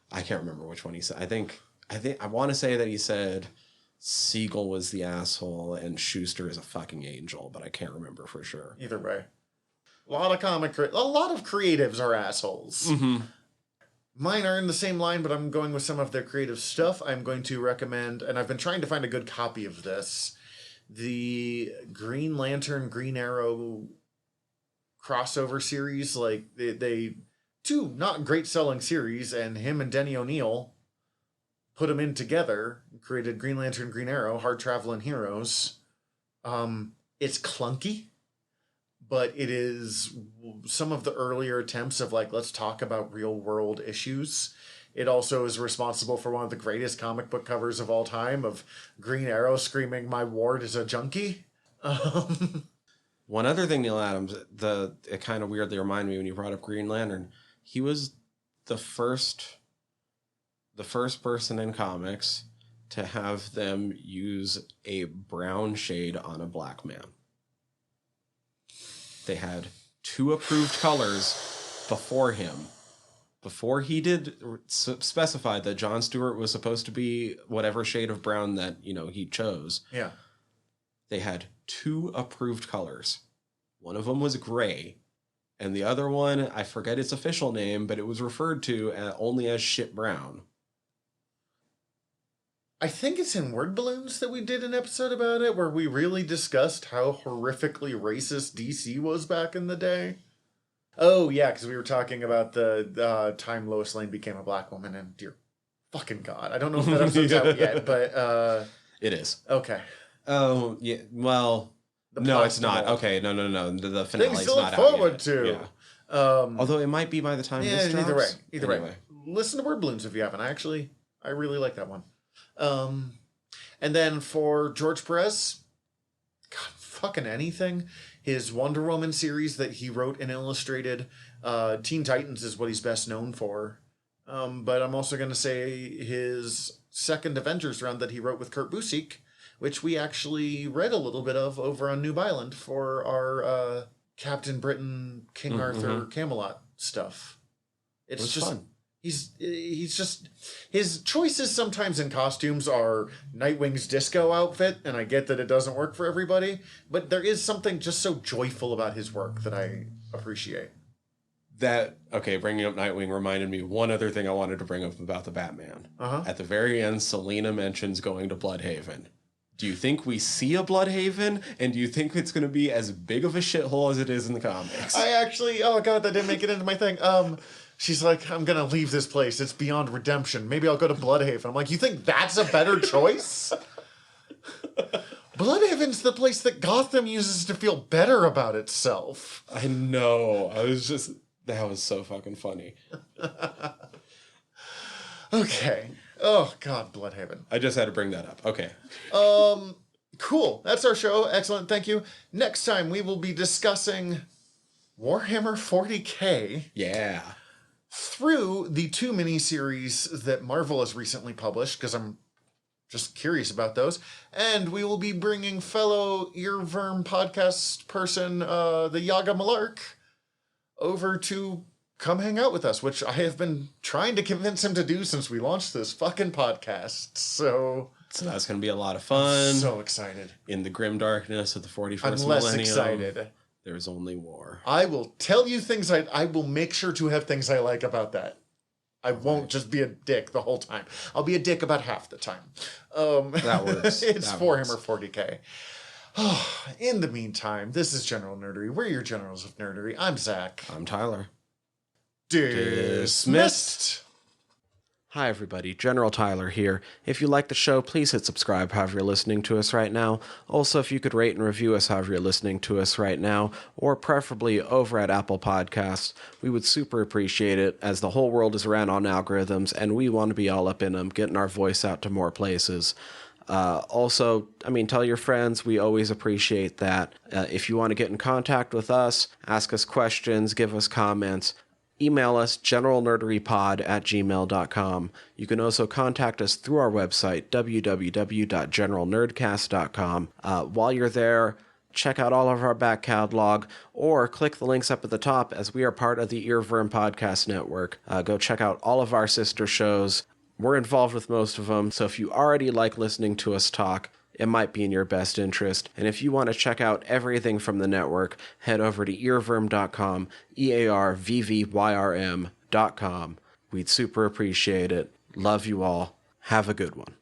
I can't remember which one he said. I want to say that he said Siegel was the asshole and Schuster is a fucking angel, but I can't remember for sure. Either way. A lot of creatives are assholes. Mine are in the same line, but I'm going with some of their creative stuff. I'm going to recommend, and I've been trying to find a good copy of this, the Green Lantern, Green Arrow crossover series. Like, they two not great selling series, and him and Denny O'Neil put them in together, created Green Lantern, Green Arrow, Hard Traveling Heroes. It's clunky, but it is some of the earlier attempts of, like, let's talk about real world issues. It also is responsible for one of the greatest comic book covers of all time of Green Arrow screaming, "My ward is a junkie." One other thing, Neil Adams, it kind of weirdly reminded me when you brought up Green Lantern. He was the first person in comics to have them use a brown shade on a black man. They had 2 approved colors before him. Before he did specify that John Stewart was supposed to be whatever shade of brown that, he chose. Yeah. They had 2 approved colors. One of them was gray, and the other one, I forget its official name, but it was referred to only as shit brown. I think it's in Word Balloons that we did an episode about it, where we really discussed how horrifically racist DC was back in the day. Oh, yeah, because we were talking about the time Lois Lane became a black woman, and dear fucking God, I don't know if that episode's out yet, but... It is. Okay. Oh, yeah, well... No, it's not. Okay, no. The finale's not out yet. Things to look forward to. Yeah. Although it might be by the time this drops. Either way. Listen to Word Balloons if you haven't. I really like that one. And then for George Perez, God, fucking anything. His Wonder Woman series that he wrote and illustrated, Teen Titans is what he's best known for. But I'm also going to say his second Avengers run that he wrote with Kurt Busiek, which we actually read a little bit of over on Noob Island for our Captain Britain, King Arthur, Camelot stuff. It's just fun. He's just, his choices sometimes in costumes are Nightwing's disco outfit, and I get that it doesn't work for everybody, but there is something just so joyful about his work that I appreciate. Bringing up Nightwing reminded me one other thing I wanted to bring up about the Batman. At the very end, Selina mentions going to Bloodhaven. Do you think we see a Bloodhaven? And do you think it's going to be as big of a shithole as it is in the comics? Oh God, that didn't make it into my thing. She's like, I'm going to leave this place. It's beyond redemption. Maybe I'll go to Bloodhaven. I'm like, you think that's a better choice? Bloodhaven's the place that Gotham uses to feel better about itself. I know. That was so fucking funny. Okay. Oh, God, Bloodhaven. I just had to bring that up. Okay. Cool. That's our show. Excellent. Thank you. Next time, we will be discussing Warhammer 40K. Yeah. through the 2 miniseries that Marvel has recently published, because I'm just curious about those. And we will be bringing fellow Earworm podcast person, the Yaga Malark, over to come hang out with us, which I have been trying to convince him to do since we launched this fucking podcast. So that's going to be a lot of fun. I'm so excited. In the grim darkness of the 41st I'm less excited. There's only war. I will tell you things I will make sure to have things I like about that. I won't just be a dick the whole time. I'll be a dick about half the time. That works. It's for him or 40K. In the meantime, this is General Nerdery. We're your generals of nerdery. I'm Zach. I'm Tyler. Dismissed. Hi everybody, General Tyler here. If you like the show, please hit subscribe however you're listening to us right now. Also, if you could rate and review us however you're listening to us right now, or preferably over at Apple Podcasts, we would super appreciate it, as the whole world is ran on algorithms, and we want to be all up in them, getting our voice out to more places. Also, tell your friends. We always appreciate that. If you want to get in contact with us, ask us questions, give us comments, email us generalnerderypod@gmail.com. You can also contact us through our website, www.generalnerdcast.com. While you're there, check out all of our back catalog, or click the links up at the top, as we are part of the Earworm Podcast Network. Go check out all of our sister shows. We're involved with most of them, so if you already like listening to us talk, it might be in your best interest. And if you want to check out everything from the network, head over to earworm.com, EARVVYRM.com. We'd super appreciate it. Love you all. Have a good one.